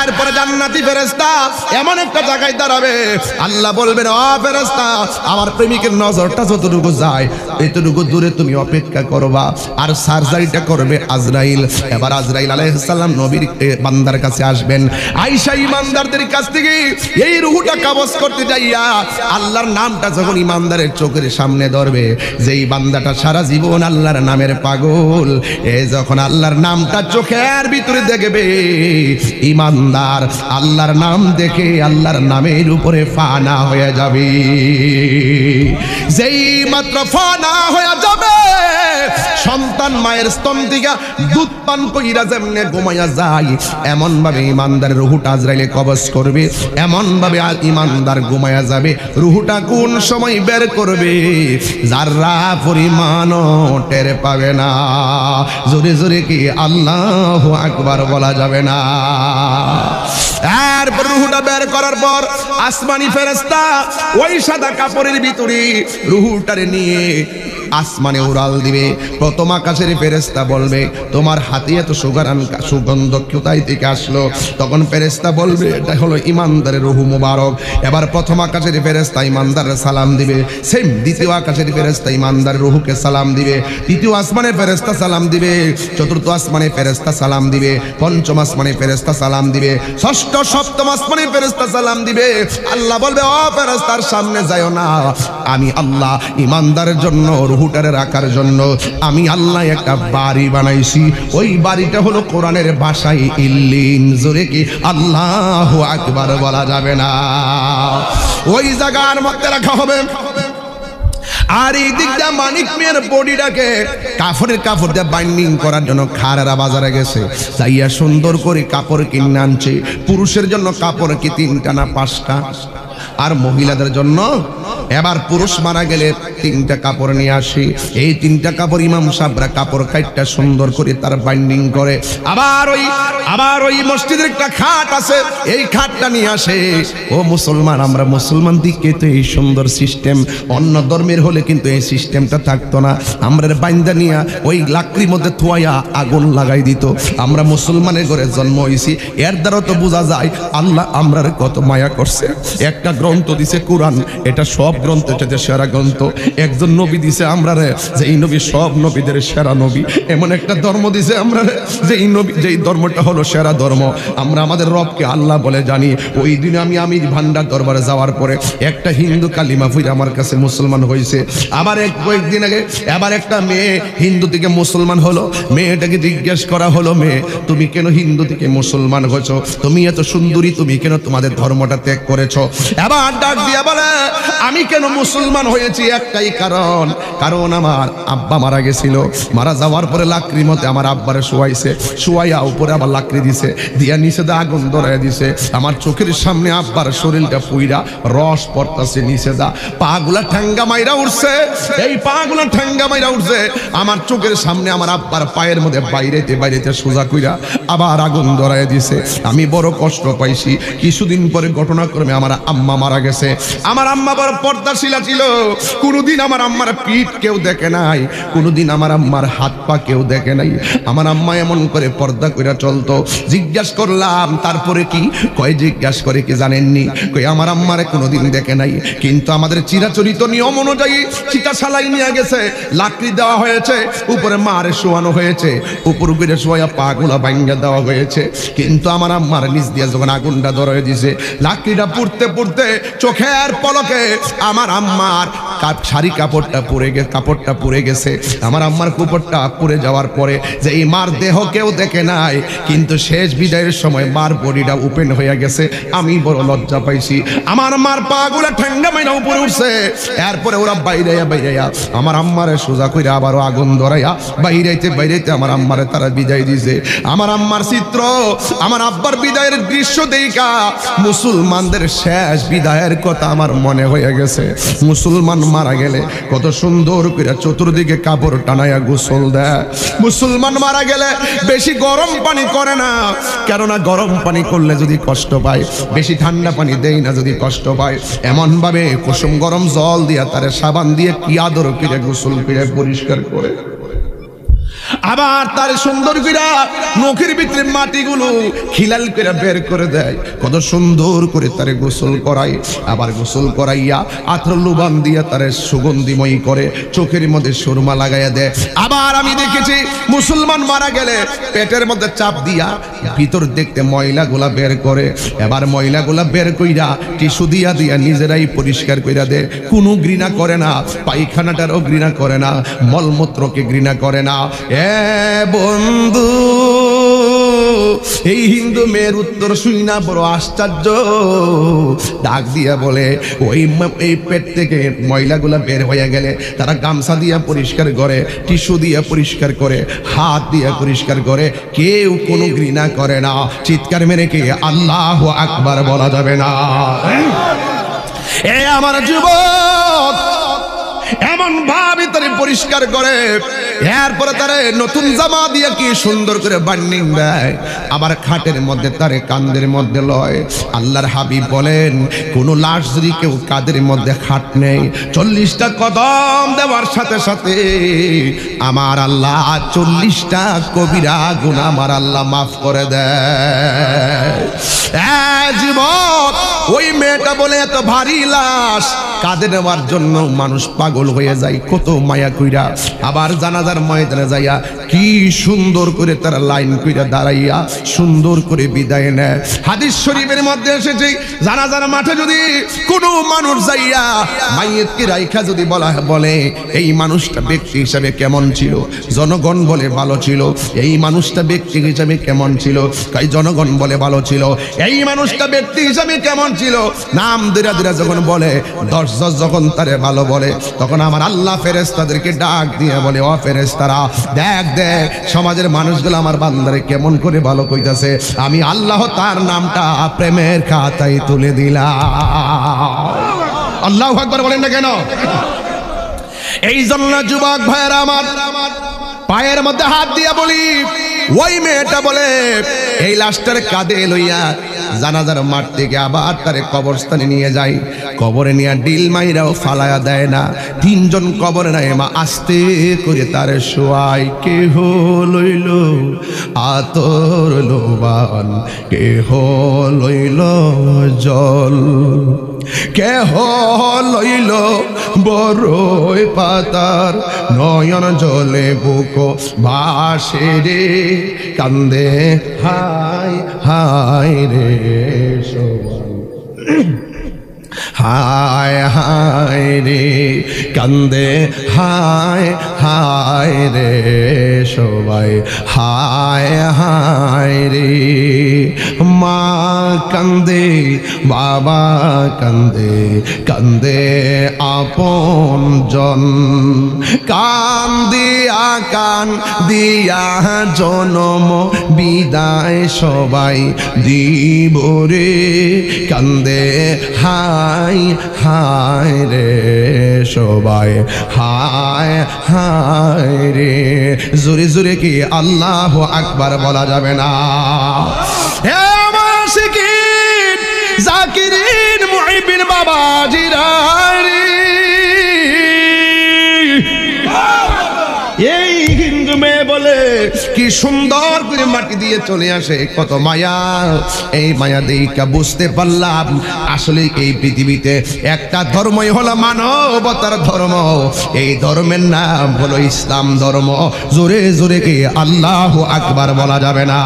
এরপরে জান্নাতি ফেরেশতা এমন একটা জায়গায় দাঁড়াবে, আল্লাহ বলবেন ও ফেরেশতা আমার প্রেমিকের নজরটা যতটুকু যায় এতটুকু দূরে তুমি অপেক্ষা করবা আর সার্জারিটা করবে আজরাইল। এবার আজরাইল আলাইহিস সালাম নবীর বান্দার কাছে আসবেন। আয়েশা ইমানদারদের কাছ থেকে এই রূহটা কবজ করতে যাইয়া আল্লাহর নামটা যখন ইমানদারের চোখের সামনে ধরবে, যেই বান্দাটা সারা জীবন আল্লাহর নামের পাগল, এই যখন আল্লাহর নামটা চোখের ভিতরে দেখবে ইমানদার আল্লাহর নাম দেখে আল্লাহর নামের উপরে ফানা হয়ে যাবে। যেই মাত্র ফানা হয়ে যাবে সন্তান মায়ের স্তন থেকে দুধ পান কইরা যেমনে ঘুমাইয়া যায় এমন ভাবে ইমানদারের রূহটা আজরাইলে কবজ করবে, এমন ভাবে ইমানদার ঘুমাইয়া যাবে। রূহটা কোন সময় বের করবে যারা পরিমাণও টের পাবে না। জোরে জোরে কি আল্লাহু আকবার বলা যাবে না? এরপর রূহটা বের করার পর আসমানি ফেরেশতা ওই সাদা কাপড়ের ভিতরে রূহটারে নিয়ে আসমানে উড়াল দিবে। প্রথম আকাশের ফেরেশতা বলবে তোমার হাতে এত সুগন্ধ কোথায় থেকে আসলো? তখন ফেরেশতা বলবে এটা হলো ইমানদারের রূহ মুবারক। এবার প্রথম আকাশের ফেরেশতা ইমানদারের সালাম দিবে, সেম দ্বিতীয় আকাশের ফেরেশতা ইমানদারের রূহকে সালাম দিবে, তৃতীয় আসমানের ফেরেশতা সালাম দিবে, চতুর্থ আসমানের ফেরেশতা সালাম দিবে, পঞ্চম আসমানের ফেরেশতা সালাম দিবে, ষষ্ঠ সপ্তম আসমানের ফেরেশতা সালাম দিবে। আল্লাহ বলবে ও ফেরেশতার সামনে যাও না, আমি আল্লাহ ইমানদারের জন্য রূহটারে রাখার জন্য আমি আল্লাহ একটা বাড়ি বানাইছি। ওই বাড়িটা হলো কোরআনের ভাষায় ইল্লিন। জোরে কি আল্লাহু আকবার বলা যাবে না? ওই জায়গার মধ্যে রাখা হবে। আর এই দিকটা মানিক মিয়ার বডিটাকে কাপড় দিয়ে বাইন্ডিং করার জন্য খারারা বাজারে গেছে, যাইয়া সুন্দর করে কাপড় কিনে আনছে। পুরুষের জন্য কাপড় কি 3টা না 5টা, আর মহিলাদের জন্য এবার পুরুষ মারা গেলে 3টা কাপড় নিয়ে আসি। এই 3টা কাপড় ইমাম সাহেবরা কাপড় কাটটা সুন্দর করে তার বাইন্ডিং করে। আবার ওই মসজিদের একটা খাট আছে, এই খাটটা নিয়ে আসে। ও মুসলমান, আমরা মুসলমান দিকে তো এই সুন্দর সিস্টেম, অন্য ধর্মের হলে কিন্তু এই সিস্টেমটা থাকতো না। আমরা বাইন্দা নিয়ে ওই লাকড়ির মধ্যে থুয়াইয়া আগুন লাগাই দিত। আমরা মুসলমানের ঘরে জন্ম হয়েছি, এর দ্বারা তো বোঝা যায় আল্লাহ আমরার কত মায়া করছে। একটা একটা গ্রন্থ দিছে কোরআন, এটা সব গ্রন্থের চাইতে সেরা গ্রন্থ। একজন নবী দিছে আমরা রে, যে এই নবী সব নবীদের সেরা নবী। এমন একটা ধর্ম দিছে আমরা রে, যে এই নবী, যেই ধর্মটা হলো সেরা ধর্ম। আমরা আমাদের রবকে আল্লাহ বলে জানি। ওই দিন আমি আমির ভান্ডার দরবারে যাওয়ার পরে একটা হিন্দু কালিমা পড়ে আমার কাছে মুসলমান হয়েছে। আবার কয়েকদিন আগে আবার একটা মেয়ে হিন্দু থেকে মুসলমান হলো। মেয়েটাকে জিজ্ঞেস করা হলো, মেয়ে তুমি কেন হিন্দু থেকে মুসলমান হয়েছো? তুমি এত সুন্দরী, তুমি কেন তোমাদের ধর্মটা ত্যাগ করেছো? এবার ডাক দিয়া বলে, আমি কেন মুসলমান হয়েছি একটাই কারণ, কারণ আমার আব্বা মারা গেছিল। মারা যাওয়ার পরে লাকড়ির মধ্যে আমার আব্বারে শোয়াইছে, শোয়াইয়া উপরে আবার লাকড়ি দিছে, দিয়া নিচে দা আগুন ধরাইয়া দিছে। আমার চোখের সামনে আব্বার শরীরটা পুইরা রস পড়তাছে, নিচে দা পাগুলা ঠ্যাঙ্গা মাইরা উঠছে। এই পাগুলা ঠ্যাঙ্গা মাইরা উঠছে আমার চোখের সামনে। আমার আব্বার পায়ের মধ্যে বাইরেতে বাইরেতে সোজা কইরা আবার আগুন ধরাইয়া দিছে। আমি বড় কষ্ট পাইছি। কিছুদিন পরে ঘটনাক্রমে আমার আম্মা মারা গেছে। আমার আম্মা বড় পর্দাশীলা ছিল। কোনোদিন আমার আম্মার পিঠ কেউ দেখে নাই, কোনোদিন আমার আম্মার হাত পা কেউ দেখে নাই। আমার আম্মা এমন করে পর্দা কইরা চলতো। জিজ্ঞাসা করলাম তারপরে কি? কয় জিজ্ঞাসা করে কি জানেননি? কই আমার আম্মারে কোনোদিন দেখে নাই, কিন্তু আমাদের চিরাচরিত নিয়ম অনুযায়ী চিতাশালাই নিয়ে গেছে, লাকড়ি দেওয়া হয়েছে, উপরে মারে শোয়ানো হয়েছে, উপর করে শোয়া পাগুলা ভাঙ্গা দেওয়া হয়েছে। কিন্তু আমার আম্মার নিচ দিয়ে যখন আগুনটা ধরে দিছে, লাকড়িটা পুড়তে পুড়তে চোখের পলকে আমার আম্মার শাড়ি কাপড়টা পুড়ে গেছে। আমার আম্মার কাপড়টা পুড়ে যাওয়ার পরে যে এই মার দেহ কেউ দেখে নাই, কিন্তু শেষ বিদায়ের সময় মার বডিটা ওপেন হয়ে গেছে। আমি বড় লজ্জা পাইছি। আমার মার পাগুলা ঠ্যাঙ্গা মাইরা উপরে উঠছে। এরপরে ওরা বাইরাইয়া আমার আম্মারে সোজা কইরা আবারও আগুন ধরাইয়া বাইরাইতে আমার আম্মারে তারা বিদায় দিছে। আমার আম্মার চিত্র, আমার আব্বার বিদায়ের দৃশ্য দেখা মুসলমানদের শেষ বিদায়ের কথা আমার মনে হয়ে গেছে। মুসলমান মারা গেলে কত সুন্দর করে চতুর্দিকে কাপড় টানাইয়া গোসল দেয়। মুসলমান মারা গেলে বেশি গরম পানি করে না, কেননা গরম পানি করলে যদি কষ্ট পায়, বেশি ঠান্ডা পানি দেয় না যদি কষ্ট পায়। এমন ভাবে কুসুম গরম জল দিয়া তারে সাবান দিয়ে কি আদর করে গোসল করে পরিষ্কার করে, আবার তার সুন্দর করে নখের ভিতরে মাটিগুলো খিলাল করে বের করে দেয়। কত সুন্দর করে তারে গোসল করায়। আবার গোসল করাইয়া আতর লুবান দিয়া তারে সুগন্ধিময়ী করে, চোখের মধ্যে সুরমা লাগাইয়া দেয়। আবার আমি দেখেছি মুসলমান মারা গেলে পেটের মধ্যে চাপ দিয়া ভিতর দেখতে ময়লাগুলা বের করে। এবার ময়লাগুলা বের কইরা টিস্যু দিয়া নিজেরাই পরিষ্কার কইরা দেয়। কোনো ঘৃণা করে না, পায়খানাটারও ঘৃণা করে না, মলমূত্রকে ঘৃণা করে না। বন্ধু, এই হিন্দু মেয়ের উত্তর শুই না বড় আশ্চর্য। ডাক দিয়া বলে, ওই এই পেট থেকে ময়লাগুলা বের হয়ে গেলে তারা গামছা দিয়া পরিষ্কার করে, টিস্যু দিয়া পরিষ্কার করে, হাত দিয়া পরিষ্কার করে, কেউ কোনো ঘৃণা করে না। চিৎকার মেরে কে আল্লাহু আকবার বলা যাবে না? এ আমার যুবক এমন ভাবে তারে পরিষ্কার করে, এরপরে তারে নতুন জামা দিয়ে কি সুন্দর করে বান্ডিং দেয়। আবার খাটের মধ্যে তারে কাঁধের মধ্যে লয়। আল্লাহর হাবিব বলেন, কোন লাশ যদি কেউ কাঁধের মধ্যে খাট নেই, 40টা কদম দেওয়ার সাথে সাথে আমার আল্লাহ 40টা কবিরা গুনাহ আমার আল্লাহ মাফ করে দেয়। যুবক, ওই মেয়েটা বলে এত ভারী লাশ কাঁধে নেওয়ার জন্য মানুষ পাগল হয়ে যায়, কত মায়া কইরা। আবার জানাজার ময়দানে যাইয়া কি সুন্দর করে তারা লাইন কইরা দাঁড়াইয়া সুন্দর করে বিদায় নেয়। হাদিস শরীফের মধ্যে এসেছে, জানাজার মাঠে যদি কোনো মানুষ যাইয়া মাইয়িতকে রাইখা যদি বলে এই মানুষটা ব্যক্তি হিসাবে কেমন ছিল, জনগণ বলে ভালো ছিল। এই মানুষটা ব্যক্তি হিসাবে কেমন ছিল? তাই জনগণ বলে ভালো ছিল। এই মানুষটা ব্যক্তি হিসাবে কেমন ছিল? নাম দিরা দিরা যখন বলে, 10 যখন তারে ভালো বলে, তখন আমার আল্লাহ ফেরেশতাদেরকে ডাক দিয়ে বলে, ও ফেরেশতারা দেখ দেখ সমাজের মানুষগুলো আমার বান্দারে কেমন করে ভালো কইতাছে। আমি আল্লাহ তার নামটা প্রেমের খাতায় তুলে দিলাম। আল্লাহু আকবার বলেন না কেন? এই জন্য যুবক ভাইয়েরা আমার, পায়ের মধ্যে হাত দিয়া বলি, ওই মেয়েটা বলে এই লাশটার কাঁধে লইয়া জানাজার মাঠ থেকে আবার তারে কবরস্থানে নিয়ে যায়। কবরে নিয়ে ডিল মাইরাও ফালায়া দেয় না। 3 জন কবরে নাই মা আস্তে করে তারে শোয়ায়। কেহ লইল আতর লোবান, কেহ লইল জল। কেহ লইল বড়ই পাতার নয়ন জলে বুক ভাসে রে কান্দে হায় হায় রে সবাই হায় হায় রে কান্দে হায় হায় রে সবাই হায় হায় রে মা কান্দে বাবা কান্দে কান্দে আপন জন কান্দিয়া কান দিয়া জনম বিদায় সবাই দিব রে কান্দে হায় হায় রে সবাই হায় হায় রে জোরে জোরে কি আল্লাহু আকবার বলা যাবে না? হে আমার আশিকিন জাকিরিন মুহিবিন বাবাজিরা এই হিন্দু মেয়ে বলে কি সুন্দর করে মাটি দিয়ে চলে আসে, কত মায়া। এই মায়া দেখা বুঝতে পারলাম আসলে এই পৃথিবীতে একটা ধর্মই হলো মানবতার ধর্ম। এই ধর্মের নাম হলো ইসলাম ধর্ম। জোরে জোরে কি আল্লাহু আকবার বলা যাবে না?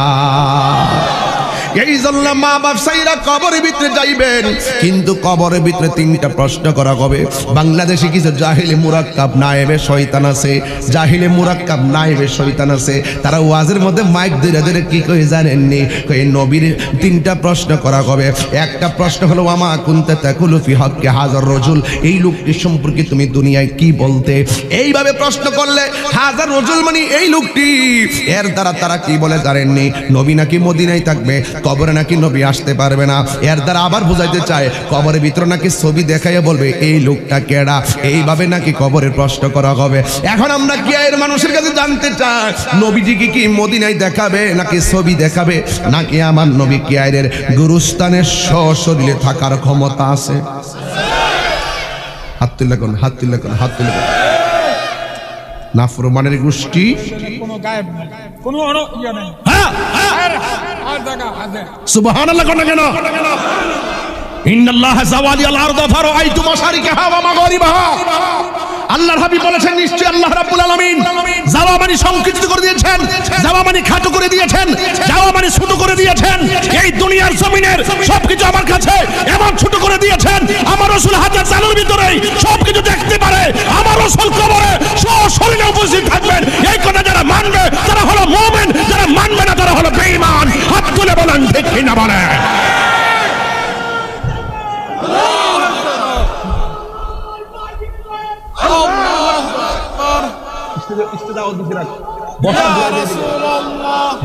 এই জন্য মা বাপ সাইরা কবরের ভিতরে যাইবেন, কিন্তু কবরের ভিতরে তিনটা প্রশ্ন করা হবে। বাংলাদেশে কিছু জাহিলে মুরাক্কাব নায়েবে শয়তান আছে, জাহিলে মুরাক্কাব নায়েবে শয়তান আছে। তারা ওয়াজের মধ্যে মাইক ধরে ধরে কি কই জানেননি? কই নবীর তিনটা প্রশ্ন করা হবে। একটা প্রশ্ন হলো ওয়ামা কুনতা তাকুলু ফি হাক্কি হাজার রাজুল, এই লোকটি সম্পর্কে তুমি দুনিয়ায় কি বলতে? এইভাবে প্রশ্ন করলে হাজার রাজুল মানে এই লোকটি, এর দ্বারা তারা কি বলে জানেননি? নবী নাকি মদিনায় থাকবে, কবরে নাকি নবী আসতে পারবে না। এর দ্বারা আবার বুঝাইতে চায় কবরের ভিতরে নাকি ছবি দেখাইয়া বলবে এই লোকটা কেডা। এইভাবে নাকি কবরের প্রশ্ন করা হবে। এখন আমরা কি এর মানুষের কাছে জানতে চাই নবীজিকে কি মদিনায় দেখাবে নাকি ছবি দেখাবে, নাকি আমার নবী কি এর গুরুস্থানের সশরীরে থাকার ক্ষমতা আছে? হাত তুলে কোন, হাত তুলে কোন, হাত তুলে কোন। নাফরমানের গোষ্ঠী কোনো গায়েব নাই, কোনো ইয়া নাই। সুবহানাল্লাহ কোন কেন? ইন্নাল্লাহা যাওয়ালিয়াল আরদা ফারাআইতু মাশারিকাহা ওয়া মাগারিবাহা। আল্লাহর হাবিব বলেছেন নিশ্চয়ই আল্লাহ রাব্বুল আলামিন যাওয়া মানে সংকুচিত করে দিয়েছেন, যাওয়া মানে খাটো করে দিয়েছেন, যাওয়া মানে ছোট করে দিয়েছেন। এই দুনিয়ার জমিনের সবকিছু আমার কাছে এমন ছোট করে দিয়েছেন, আমার রাসূল হাজার চালের ভিতরে সবকিছু দেখতে পারে। আমার রাসূল কবরে সশরীরে উপস্থিত থাকবেন। এই কথা যারা মানবে তারা হলো মুমিন, যারা মানবে না তারা হলো বেঈমান। হাত তুলে বলেন ঠিক কি না বলেন?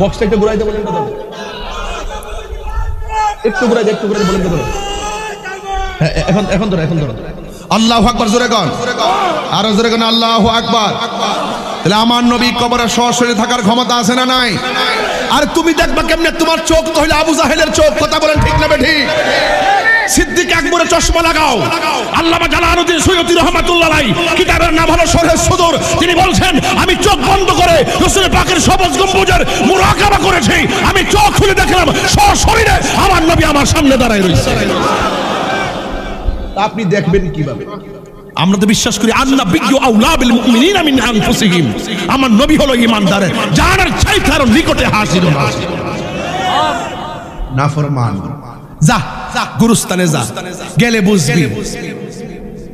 বক্সটা একটু ঘুরাই দেবো, একটু ঘুরাই দে, একটু ঘুরাই বলেন তো। এখন এখন ধরো, এখন ধরো। আল্লাহু আকবার জোরে কন, আরো জোরে কন আল্লাহু আকবার। তাহলে আমার নবী কবরে সশরীরে থাকার ক্ষমতা আছে না নাই? আর তুমি দেখবা কেমনে তোমার চোখ তো হইলো আবু জাহেলের চোখ। কথা বলেন ঠিক না বেঠিক? সিদ্দিক আকবরের চশমা লাগাও। আল্লামা জালালউদ্দিন সৈয়দী রাহমাতুল্লাহ আলাইহি কিতাবের নাম হলো শরহে সুদূর। তিনি বলছেন আমি চোখ বন্ধ করে রাসূল পাকের সবুজ গম্বুজের মুরাকাবা করেছি। আমি চোখ খুলে দেখলাম সশরীরে আমার নবী আমার সামনে দাঁড়ায় রয়েছে। আপনি দেখবেন কিভাবে? আমরা তো বিশ্বাস করি আন্নাবিয়্যু আউলা বিল মুমিনিনা মিন আনফুসিহিম। আমার নবী হলো ঈমানদারের জানের চাইতে আরো নিকটে হাজির। নাফরমান যা গুরুস্থানে যা, গেলে বুঝবি।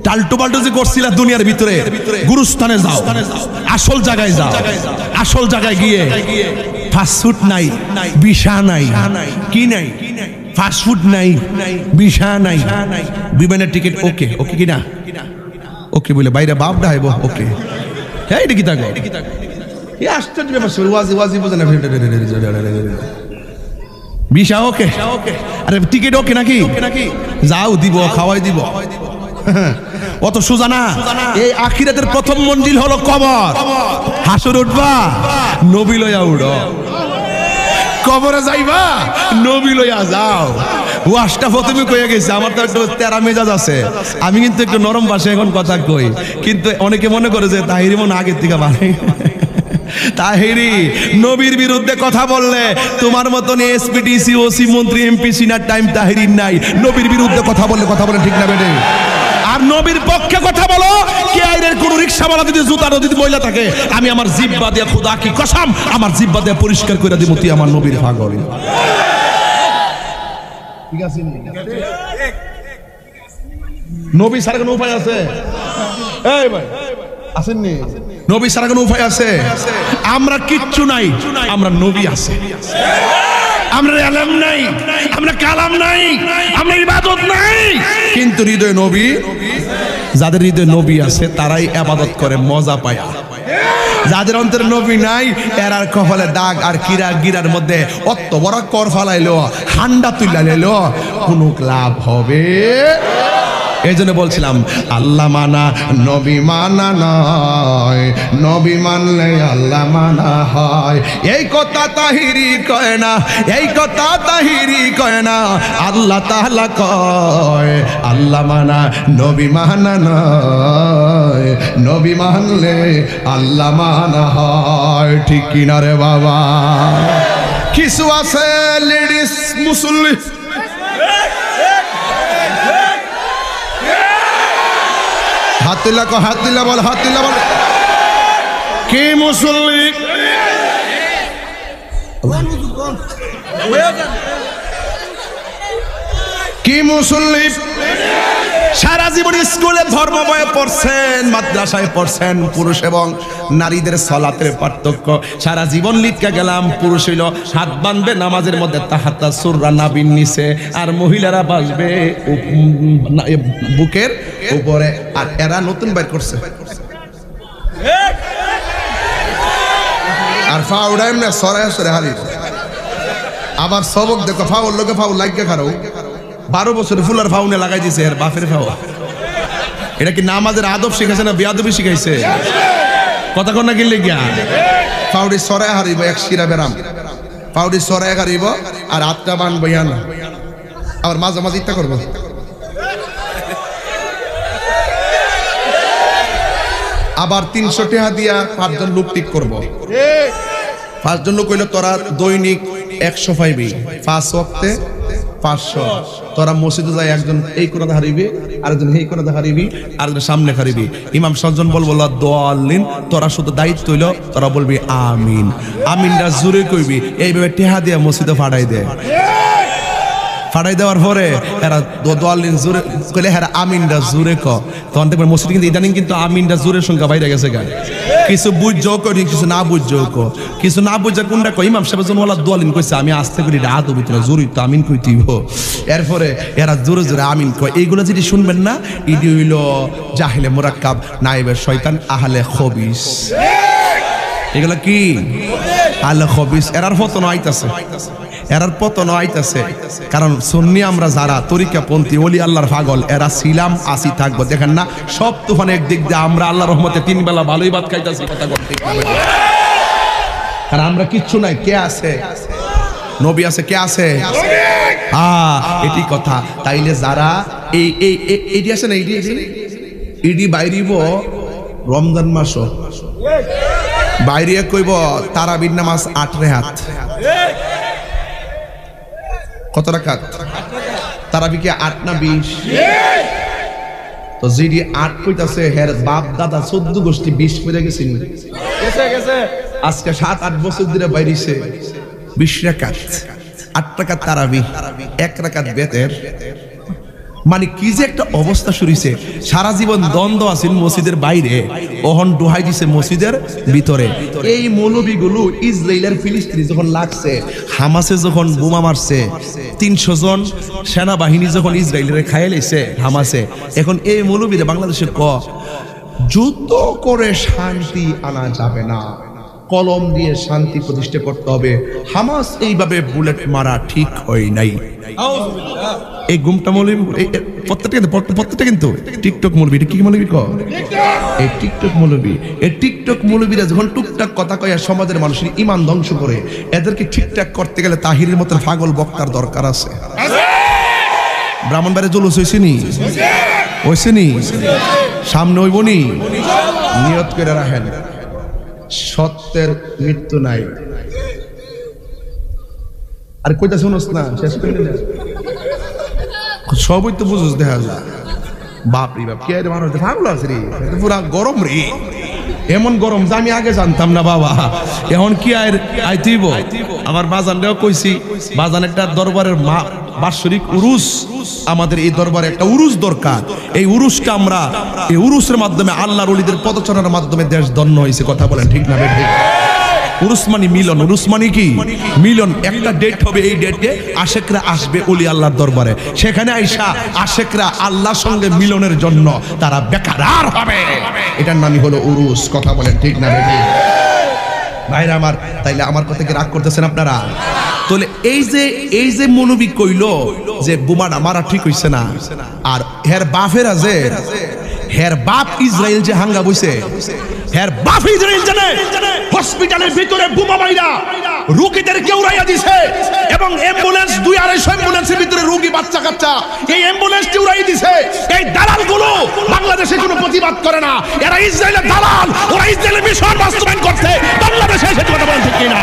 টাল্টু পাল্টু যে করছিলা দুনিয়ার ভিতরে, গুরুস্থানে যাও, আসল জায়গায় যাও। আসল জায়গায় গিয়ে ফাস্টফুড নাই, বিশা নাই, কি নাই? ফাস্টফুড নাই, বিশা নাই, বিমানের টিকিট ওকে, ওকে কিনা? ওকে বলে বাইরে বাপ ডাইব ওকে। হ্যাঁ এটা কি থাকো? আশ্চর্য ব্যাপার, ওয়াজি ওয়াজি বোঝে না। বিশা ওকে, আরে টিকিট ওকে নাকি? যাও, দিব, খাওয়াই দিব। অত সোজা না। এই আখিরাতের প্রথম মঞ্জিল হলো কবর। হাসর উঠবা, নবী লইয়া উড়ো। কবরে যাইবা, নবী লইয়া যাও। ওয়াজটা প্রথমে কইয়া গেছে। আমার তো একটু তেরা মেজাজ আছে, আমি কিন্তু একটু নরম ভাষায় এখন কথা কই। কিন্তু অনেকে মনে করে যে তাহিরি মনে আগের থেকে বাড়ে। তাহিরি নবীর বিরুদ্ধে কথা বললে তোমার মতন এসপিডিসি ওসি মন্ত্রী এমপি সিনার টাইম তাহিরির নাই। নবীর বিরুদ্ধে কথা বললে ঠিক না বেটে? আর নবীর পক্ষে কথা বলো, কে আইরের কোন রিকশাওয়ালা যদি জুতা যদি ময়লা থাকে, আমি আমার জিহ্বা দিয়ে খোদা কি কসম আমার জিহ্বা দিয়ে পরিষ্কার করে দিব, তুই আমার নবীর পাগল। ঠিক আছে? নবী ছাড়া কোনো উপায় আছে? এই ভাই আসেননি? নবী ছাড়া কোনো উপায় আছে? আমরা কিচ্ছু নাই, আমরা নবী আছে। আমরা আলেম নাই, আমরা কালাম নাই, আমরা ইবাদত নাই, কিন্তু হৃদয়ে নবী। যাদের হৃদয়ে নবী আছে তারাই ইবাদত করে মজা পায়। যাদের অন্তরে নবী নাই এরার কপালে দাগ আর কিরা গিরার মধ্যে অত বড় কর ফালাইলো, হান্ডা তুইলা নিলো, কোনো লাভ হবে? এই জন্য বলছিলাম আল্লাহ মানা নবী মানা নয়, নবী মানলে আল্লাহ মানা হয়। এই কথা তাহিরি কয় না, এই কথা তাহিরি কয় না, আল্লাহ তাআলা কয় আল্লাহ মানা নবী মানা নয়, নবী মানলে আল্লাহ মানা হয়। ঠিক কিনা রে বাবা? কিছু আছে লেডিস মুসল্লি, হাতিলা কো হাতিলা বল, হাতিলা বল, কি মুসল্লি? কি মুসল্লি? সারা জীবন স্কুলে ধর্ম বয়ে পড়ছেন, মাদ্রাসায় পড়ছেন, পুরুষ এবং নারীদের সালাতের পার্থক্য সারা জীবন লিখকে গেলাম। পুরুষ হইল হাত বাঁধবে নামাজের মধ্যে তাহাতা সুররা নাবির নিচে, আর মহিলারা বাসবে বুকের উপরে। আর এরা নতুন বাইর করছে আর ফাউডা এমনি সরাই সরে হারিয়ে। আবার সবক দেখো ফাউল লোকে ফাউল লাগিয়ে খারাও 12 বছরে ফুলার ফাউনে লাগাই দিছে এর বাপের ফাউ। এটা কি নামাজের আদব শিখাইছে না বিয়াদবি শিখাইছে? কথা কন না গিলে গিয়া ফাউডি সরাই হারিব, এক শিরা বেরাম ফাউডি সরাই হারিব আর আটটা বান বইয়া না। আবার মাঝে মাঝে ইত্যা করবো আবার 300 টাকা দিয়া 5 জন লোক ঠিক করবো। 5 জন লোক হইলে তোরা দৈনিক 100 পাইবি, 5 ওয়াক্তে 500। তোরা মসজিদে যাই একজন এই কোণাতে হারিবি, আরেকজন এই কোণাতে হারিবি, আরেকজন সামনে হারিবি। ইমাম সজ্জন বলবো দোয়াল্লিন, তোরা শুধু দায়িত্ব হইল তোরা বলবি আমিন। আমিনটা জোরে কইবি, এইভাবে টেহা দিয়া মসজিদে ফাটাই দে। ফাটাই দেওয়ার পরে এরা দোয়াল্লিন জোরে কইলে হ্যাঁ আমিনটা জোরে ক, তখন দেখবেন মসজিদ কিন্তু ইদানিং কিন্তু আমিনটা জোরের সংখ্যা বাইরে গেছে গা। কিছু বুঝছো করি, কিছু না বুঝছো কো, কিছু না বুঝা কোনটা কই। ইমাম সাহেব যখন ওলা দোয়ালিন কইছে আমি আস্তে করি রাত হবি তোরা জোরই তো আমিন কইতেই হো। এরপরে এরা জোরে জোরে আমিন কয়। এইগুলো যদি শুনবেন না, ইডি হইল জাহিলে মুরাক্কাব, নাইবে শয়তান, আহলে খবিস। এগুলো কি আহলে খবিস? এরার পতন আইতাছে, এরার পতন আইতাছে। কারণ সুন্নি আমরা যারা তরিকাপন্থী ওলি আল্লাহর পাগল, এরা ছিলাম আসি থাকবো। দেখেন না সব তুফান একদিক দিয়ে আমরা আল্লাহর রহমতে 3 বেলা ভালোই ভাত খাইতাছি। কথা বলতে কারণ আমরা কিচ্ছু নাই। কে আছে? নবী আছে। কে আছে? এটি কথা। তাইলে যারা এই আছে না, ইডি বাইরিব রমজান মাস বাইরে কইব তারাবির নামাজ 8 রাকাত। কত রাকাত? তারাবি কি 8 না 20? তো জিডি 8 কইতাছে, হের বাপ দাদা 14 গোষ্ঠী 20 করে গেছেন। আজকে 7-8 বছর ধরে বাইরেছে 20 রাকাত, 8 রাকাত তারাবি, 1 রাকাত বেতের। মানে কি যে একটা অবস্থা শুরুছে। সারা জীবন দ্বন্দ্ব আছিল মসজিদের বাইরে, ওহন ডুহাই দিছে মসজিদের ভিতরে। এই মৌলবীগুলো ইসরায়েলের ফিলিস্তিনি যখন লাগছে, হামাসে যখন বোমা মারছে, 300 জন সেনাবাহিনী যখন ইসরায়েলের খাইয়ে লাইছে হামাসে, এখন এই মৌলবীরা বাংলাদেশে যুদ্ধ করে শান্তি আনা যাবে না, কলম দিয়ে শান্তি প্রতিষ্ঠা করতে হবে। হামাস এইভাবে বুলেট মারা ঠিক হয় নাই। এই গুমটা মৌলবী প্রত্যেকটা কিন্তু টিকটক মৌলবী। এটা কি মৌলবী ক? এই টিকটক মৌলবী। এই টিকটক মৌলবীরা যখন টুকটাক কথা কয় সমাজের মানুষের ঈমান ধ্বংস করে, এদেরকে ঠিকঠাক করতে গেলে তাহিরের মতো পাগল বক্তার দরকার আছে। ব্রাহ্মণবাড়ির জুলুস হইছে নি? হইছে নি? সামনে হইব নি? নিয়ত করে রাখেন সত্যের মৃত্যু নাই। আর কইতা শুনোস না, শেষ করে না সবই তো বুঝোস, দেখা যায় বাপ রে বাপ, কে মানুষ ভালো আছে রে, পুরা গরম রে, এমন গরম যে আমি আগে জানতাম না বাবা। এখন কি আইতিব আমার বাজানটাও কইছি, বাজান একটা দরবারের বাৎসরিক উরুস, আমাদের এই দরবারে একটা উরুস দরকার। এই উরুসটা আমরা এই উরুসের মাধ্যমে আল্লাহর ওলিদের পদচারণার মাধ্যমে দেশ ধন্য হয়েছে। কথা বলেন ঠিক না বেঠিক? উরুস মানে মিলন, উরুস মানে কি মিলন। একটা ডেট হবে, এই ডেটে আশেকরা আসবে ওলি আল্লাহর দরবারে, সেখানে আইসা আশেকরা আল্লাহর সঙ্গে মিলনের জন্য তারা বেকারার হবে, এটার নামই হলো উরুস। কথা বলেন ঠিক না বেঠিক? ভাইরা আমার, তাইলে আমার কথা কি রাগ করতেছেন আপনারা? তাহলে এই যে মৌলবী কইলো যে বোমাটা মারা ঠিক হইছে না, আর হের বাপের আছে, হের বাপ ইসরায়েল যে হাঙ্গা বইছে, হের বাপ ইসরায়েল জানে হসপিটালের ভিতরে বোমা মাইরা রোগীদেরকে উড়াইয়া দিছে, এবং অ্যাম্বুলেন্স 2-250 অ্যাম্বুলেন্সের ভিতরে রোগী বাচ্চা কাচ্চা এই অ্যাম্বুলেন্সটি উড়াই দিছে। এই দালালগুলো বাংলাদেশে কোনো প্রতিবাদ করে না, এরা ইসরায়েলের দালাল, ওরা ইসরায়েলের মিশন বাস্তবায়ন করছে বাংলাদেশে, সেটা কথা বলেন ঠিক কিনা?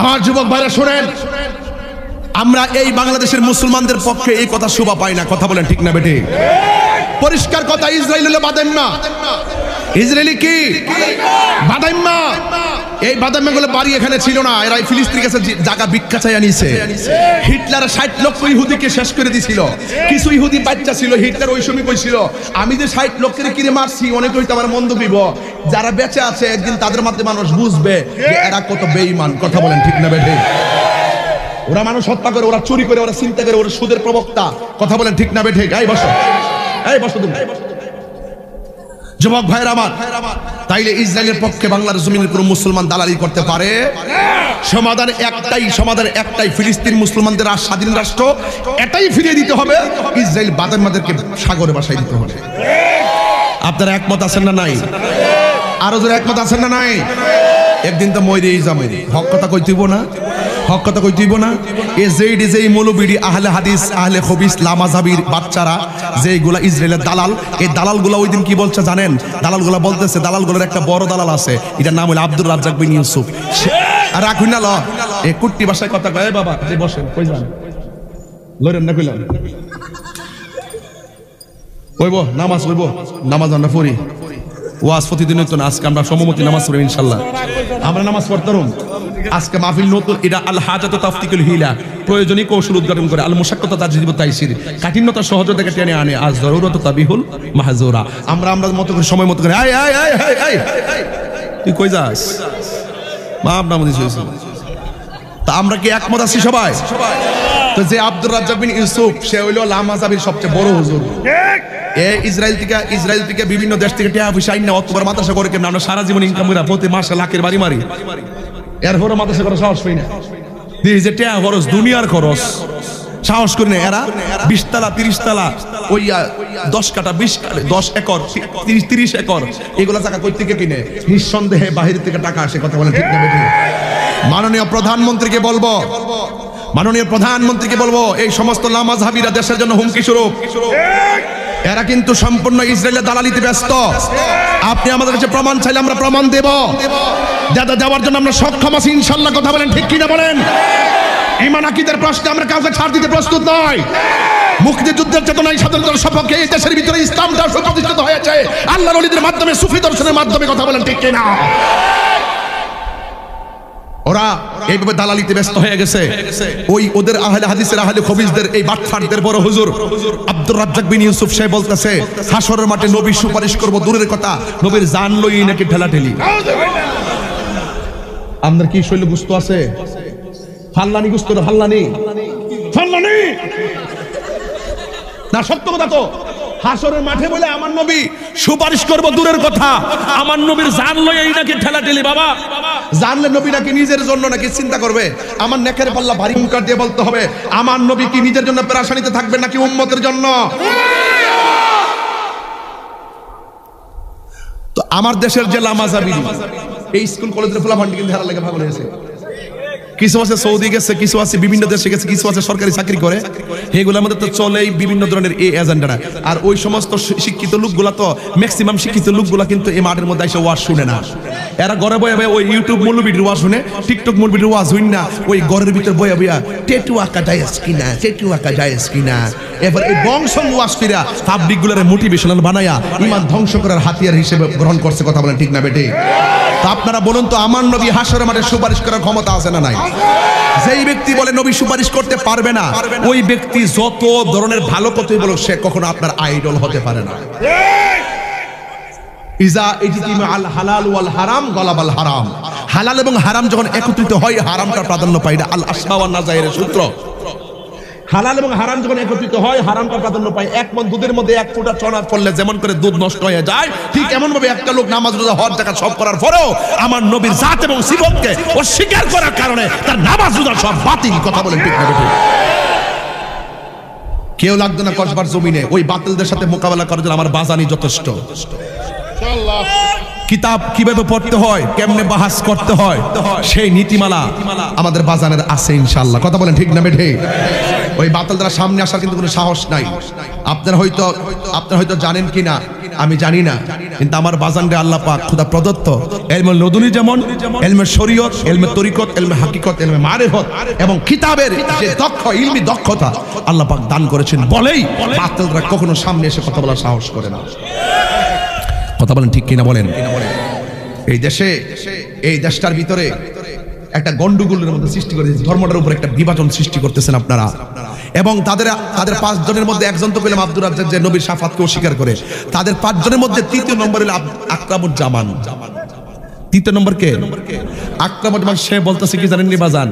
আমার যুবক ভাইরা শোনেন, আমরা এই বাংলাদেশের মুসলমানদের পক্ষে এই কথা শোভা পাই না। কথা বলেন ঠিক না বেঠিক? পরিষ্কার কথা, ইসরায়েল হলো বাদাইম্মা। ইসরায়েলি কি বাদাইম্মা? এই বাদাইম্মা গুলো বাড়ি এখানে ছিল না, এরা ফিলিস্তিনের কাছে জায়গা ভিক্ষা চাইয়া নিছে। হিটলার 60 লক্ষ ইহুদিকে শেষ করে দিছিল, কিছু ইহুদি বাচ্চা ছিল, হিটলার ওই সময় কইছিল আমি যে 60 লক্ষের কিনে মারছি, অনেকে হয়তো আমার মন্দ দিব, যারা বেঁচে আছে একদিন তাদের মাধ্যমে মানুষ বুঝবে যে এরা কত বেঈমান। কথা বলেন ঠিক না বেঠিক? ওরা মানুষ হত্যা করে, ওরা চুরি করে, ওরা চিন্তা করে, ওরা সুদের প্রবক্তা। কথা বলেন ঠিক না বেঠিক? এই বসো, এই বসো তুমি। যুবক ভাইরা আমার, তাইলে ইসরায়েলের পক্ষে বাংলার জমিনের কোন মুসলমান দালালি করতে পারে? সমাধান একটাই, ফিলিস্তিন মুসলমানদের স্বাধীন রাষ্ট্র এটাই ফিরিয়ে দিতে হবে, ইসরায়েল বাদাইম্মাদেরকে সাগরে ভাসাই দিতে হবে। আপনারা একমত আছেন না নাই? আরো জোরে একমত আছেন না নাই? একদিন তো মইরেই যাবো, হক কথা কইতেইব না, হক কথা কইতেইব না। এ যেই মৌলবী আহলে হাদিস আহলে খবিস লামাজাবির বাচ্চারা যেগুলা ইসরায়েলের দালাল, এই দালালগুলা ওই দিন কি বলছে জানেন? দালালগুলা বলতেছে, দালালগুলোর একটা বড় দালাল আছে, এটার নাম হলো আব্দুর রাজ্জাক বিন ইউসুফ। আর রাখুন না, এই কুট্টি ভাষায় কথা কয় বাবা, যে বসেন, কই যান, লরেন না কইলাম, কইব নামাজ কইব, নামাজ আমরা পড়ি, ওয়াজ প্রতিদিন হতো না, আজকে আমরা সমমতি নামাজ পড়ি ইনশাআল্লাহ, আমরা নামাজ পড়তাম। আজকে মাহফিল নতুন, এটা আল হাজাতু তাফতিকুল হিলা, প্রয়োজনীয় কৌশল উদ্ঘাটন করে, আল মুশাক্কাতু তাজরিবু তাইসির, কাঠিন্যতা সহজতাকে টেনে আনে, আজ জরুরাতু তাবিহুল মাহজুরা। আমরা মতো করে সময় মতো করে, এই তুই কই যাস মা, আপনার মধ্যে তা আমরা কি একমত আছি সবাই? তো যে আব্দুর রাজ্জাক বিন ইউসুফ, সে হইল লামাজাবির সবচেয়ে বড় হুজুর। ইসরায়েল থেকে বিভিন্ন দেশ থেকে টাকা পয়সা আইনা অতবার মাদ্রাসা করে, কেমন আমরা সারা জীবন ইনকাম করি, প্রতি মাসে লাখের বাড়ি মারি, এরপরে মাদ্রাসা করা সাহস পাই না, যে টাকা খরচ, দুনিয়ার খরচ, সাহস করি না। এরা 20 তালা 30 তালা, ওই 10 কাটা 10 একর 30 একর এগুলা টাকা কই থেকে কিনে? নিঃসন্দেহে বাহির থেকে টাকা আসে। কথা বলেন ঠিক না বেঠিক? মাননীয় প্রধানমন্ত্রীকে বলবো, এই সমস্ত লামাযহাবীরা দেশের জন্য হুমকি স্বরূপ। এরা কিন্তু সম্পূর্ণ ইসরায়েলের দালালিতে ব্যস্ত। আপনি আমাদের কাছে প্রমাণ চাইলে আমরা প্রমাণ দেব, দেওয়ার জন্য আমরা সক্ষম আছি ইনশাআল্লাহ। কথা বলেন ঠিক কিনা বলেন? ঈমান আকীদার প্রশ্নে আমরা কাউকে ছাড় দিতে প্রস্তুত নই। মুক্তিযুদ্ধের চেতনায় স্বাধীনতার সপক্ষে এই দেশের ভিতরে ইসলামটা সুপ্রতিষ্ঠিত হয়েছে আল্লাহর ওলিদের মাধ্যমে, সুফি দর্শনের মাধ্যমে। কথা বলেন ঠিক কিনা? ওরা এইভাবে দালালিতে ব্যস্ত হয়ে গেছে। ওই ওদের আহলে হাদিসের আহলে খবিসদের এই বাটফারদের বড় হুজুর আব্দুর রাজ্জাক বিন ইউসুফ সে বলতেছে, হাসরের মাঠে নবী সুপারিশ করব দূরের কথা, নবীর জান লই নাকি ঠেলাঠেলি। আমাদের কি শৈল গুস্ত আছে? ফাল্লানি গুস্ত না, ফাল্লানি না, সত্য কথা তো। হাসরের মাঠে বলে আমার নবী সুপারিশ করব দূরের কথা, আমার নবীর জান লইয়াই নাকি ঠেলাঠেলি। বাবা জানলে নবী নাকি নিজের জন্য নাকি চিন্তা করবে? আমার নেকের পাল্লা ভারী মুকার দিয়ে বলতে হবে, আমার নবী কি নিজের জন্য পেরেশানিতে থাকবেন নাকি উম্মতের জন্য? তো আমার দেশের যে লামাজাবি এই স্কুল কলেজের ফুলাফান্ডি কিন্তু হেরা লেগে ভাগ হয়েছে। কিছু আছে সৌদি গেছে, কিছু আছে বিভিন্ন দেশে গেছে, কিছু আছে সরকারি চাকরি করে। এগুলোর মধ্যে তো চলেই বিভিন্ন ধরনের এই এজেন্ডারা। আর ওই সমস্ত শিক্ষিত লোকগুলা তো ম্যাক্সিমাম শিক্ষিত লোকগুলা কিন্তু এই মাঠের মধ্যে এসে ওয়াজ শুনে না। এরা ঘরে বয়ে বয়ে ওই ইউটিউব মৌলবীর ওয়াজ শুনে, টিকটক মৌলবীর ওয়াজ শুন না, ওই ঘরের ভিতর বয়ে বইয়া টেটু আঁকা যায় কিনা, টেটু আঁকা যায় কিনা, এবার এই বংশং ওয়াজ ফিরা পাবলিক গুলার মোটিভেশনাল বানায়া ইমান ধ্বংস করার হাতিয়ার হিসেবে গ্রহণ করছে। কথা বলেন ঠিক না বেটে? তো আপনারা বলুন তো, আমার নবী হাসরের মাঠে সুপারিশ করার ক্ষমতা আছে না নাই? যেই ব্যক্তি বলে নবী সুপারিশ করতে পারবে না, ওই ব্যক্তি যত ধরনের ভালো কথাই বলুক, সে কখনো আপনার আইডল হতে পারে না। ইজা ইজতিমা আল হালাল ওয়াল হারাম গলাবাল হারাম। হালাল এবং হারাম যখন একত্রিত হয়, হারামটা প্রাধান্য পায় না। আল আসমা ওয়ান নাজায়ের সূত্র। হালাল এবং হারাম যখন একত্রিত হয়, হারামটা প্রাধান্য পায়। এক মণ দুধের মধ্যে এক ফোঁটা চনা পড়লে যেমন করে দুধ নষ্ট হয়ে যায়, ঠিক এমন ভাবে একটা লোক নামাজ রোজা হজ যাকাত সব করার পরেও আমার নবীর জাত এবং সিফতকে অস্বীকার করার কারণে তার নামাজ রোজা সব বাতিল। কথা বলেন ঠিক না? কেউ লাগতো না কসবার জমিনে ওই বাতিলদের সাথে মোকাবেলা করার জন্য আমার বাজানি যথেষ্ট। কিতাব কিভাবে পড়তে হয়, কেমনে বাহাস করতে হয়, সেই নীতিমালা আমাদের বাজানের আছে ইনশাআল্লাহ। কথা বলেন ঠিক না বেঠে? ওই বাতিলরা সামনে আসার কিন্তু কোনো সাহস নাই। আপনারা হয়তো জানেন কিনা আমি জানি না, কিন্তু আমার বাজানরে আল্লাহ পাক খোদা প্রদত্ত ইলমে লদুনি, যেমন ইলমে শরীয়ত, ইলমে তরিকত, ইলমে হাকিকত, ইলমে মারিফত এবং কিতাবের যে ইলমি দক্ষতা আল্লাহ পাক দান করেছেন বলেই বাতিলরা কখনো সামনে এসে কথা বলার সাহস করে না। কথা বলেন ঠিক কিনা বলেন? এই দেশে, এই দেশটার ভিতরে একটা গন্ডগোলের মধ্যে সৃষ্টি করে ধর্মটার উপর একটা বিভাজন সৃষ্টি করতেছেন আপনারা। এবং তাদের 5 জনের মধ্যে একজন তো পেলাম আব্দুর রাজ্জাক, যে নবীর শাফাতকে অস্বীকার করে। তাদের 5 জনের মধ্যে 3য় নম্বর হলো আকরামুজ্জামান। 3য় নম্বর কে? আকরামুজ্জামান। সে বলতেছে কি জানেন নি বাজান?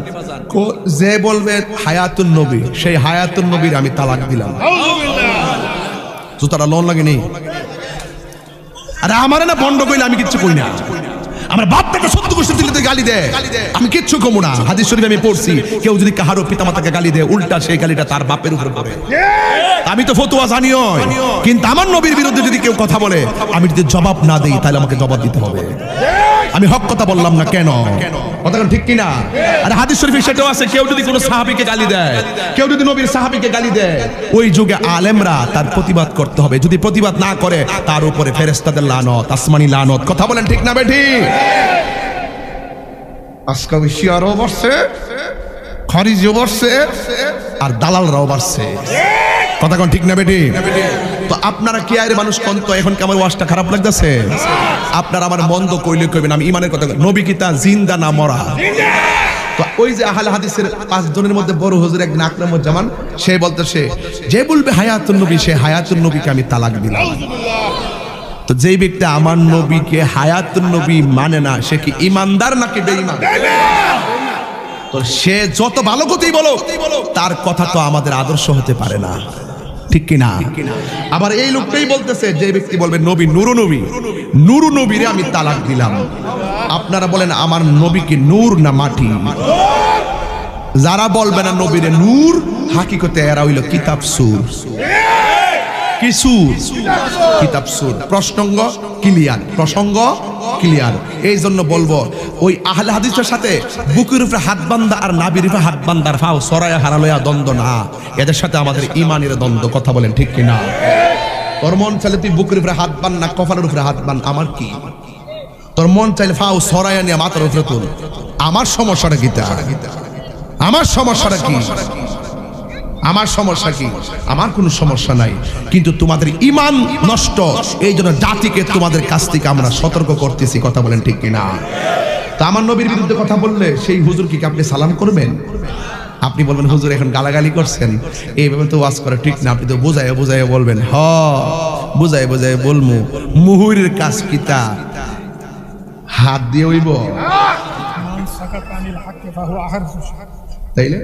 যে বলবে হায়াতুন নবী, সেই হায়াতুন নবীর আমি তালাক দিলাম। জুতারা লোন লাগে নেই। আরে আমার না বন্ধ কইলে আমি কিচ্ছু কই না। আমার বাপটাকে 70 বছর দিলে গালি দেয়, আমি কিচ্ছু কমু না। হাদিস শরীফে আমি পড়ছি, কেউ যদি কাহারো পিতামাতাকে গালি দেয়, উল্টা সেই গালিটা তার বাপের উপর পড়ে। আমি তো ফতোয়া জানিও, কিন্তু আমার নবীর বিরুদ্ধে যদি কেউ কথা বলে, আমি যদি জবাব না দেই, তাহলে আমাকে জবাব দিতে হবে। আমি হক কথা বললাম না কেন? কথা ঠিক কিনা? আর হাদিস শরীফে সেটাও আছে, কেউ যদি কোনো সাহাবীকে গালি দেয়, কেউ যদি নবীর সাহাবীকে গালি দেয়, ওই যুগে আলেমরা তার প্রতিবাদ করতে হবে। যদি প্রতিবাদ না করে, তার উপরে ফেরেশতাদের লানত, আসমানি লানত। কথা বলেন ঠিক না বেঠি? আজকে শিয়ারও বসছে, খারিজিও বসছে, আর দালালরাও বসছে। কথা কোন ঠিক না বেঠি? তো আপনারা কি আইরে মানুষ কোন তো এখন কি আমার ওয়াজটা খারাপ লাগতেছে? আপনারা আমার মন্দ কইলে কইবেন, আমি ইমানের কথা। নবী কি তা জিন্দা না মরা? তো ওই যে আহলে হাদিসের 5 জনের মধ্যে বড় হুজুর এক আকরামুজ্জামান, সে বলতেছে যে বলবে হায়াতুন নবী, সে হায়াতুন নবীকে আমি তালাক দিলাম। তো যেই ব্যক্তি আমার নবীকে হায়াতুন নবী মানে না, সে কি ইমানদার নাকি বেঈমান? তো সে যত ভালো কথাই বলো, তার কথা তো আমাদের আদর্শ হতে পারে না, ঠিক কিনা? আবার এই লোকটাই বলতেছে, যে ব্যক্তি বলবে নবী নুরু নবী, নুরু নবীরে আমি তালাক দিলাম। আপনারা বলেন আমার নবী কি নূর না মাটি? যারা বলবে না নবীরে নূর, হাকিকতে এরা হইল কিতাব সুর। কিছু কিতাব সুর। প্রসঙ্গ ক্লিয়ার, প্রসঙ্গ ক্লিয়ার। এই জন্য বলবো, ওই আহলে হাদিসের সাথে বুকের উপরে হাত বান্ধা আর নাভির উপরে হাত বান্ধার ফাও সরায়া হারালয়া দ্বন্দ্ব না, এদের সাথে আমাদের ইমানের দ্বন্দ্ব। কথা বলেন ঠিক কিনা? তোর মন চাইলে তুই বুকের উপরে হাত বান না কপালের উপরে হাত বান, আমার কি? তোর মন চাইলে ফাও সরায়া নিয়ে মাথার উপরে তুল, আমার সমস্যাটা কি? আমার সমস্যাটা কি? আমার সমস্যা কি? আমার কোনো সমস্যা নাই, কিন্তু তোমাদের ঈমান নষ্ট, এই জন্য জাতিকে তোমাদের কাছ থেকে আমরা সতর্ক করতেছি। কথা বলেন ঠিক কিনা? তা আমার নবীর বিরুদ্ধে কথা বললে সেই হুজুর কি আপনি সালাম করবেন? আপনি বলবেন হুজুর এখন গালাগালি করছেন, এইভাবে তো ওয়াজ করা ঠিক না। আপনি তো বুঝাইয়া বুঝাইয়া বলবেন, হ বুঝাই বুঝাই বলমু। মুহুরের কাজ কিতা হাত দিয়ে হইব, তাইলে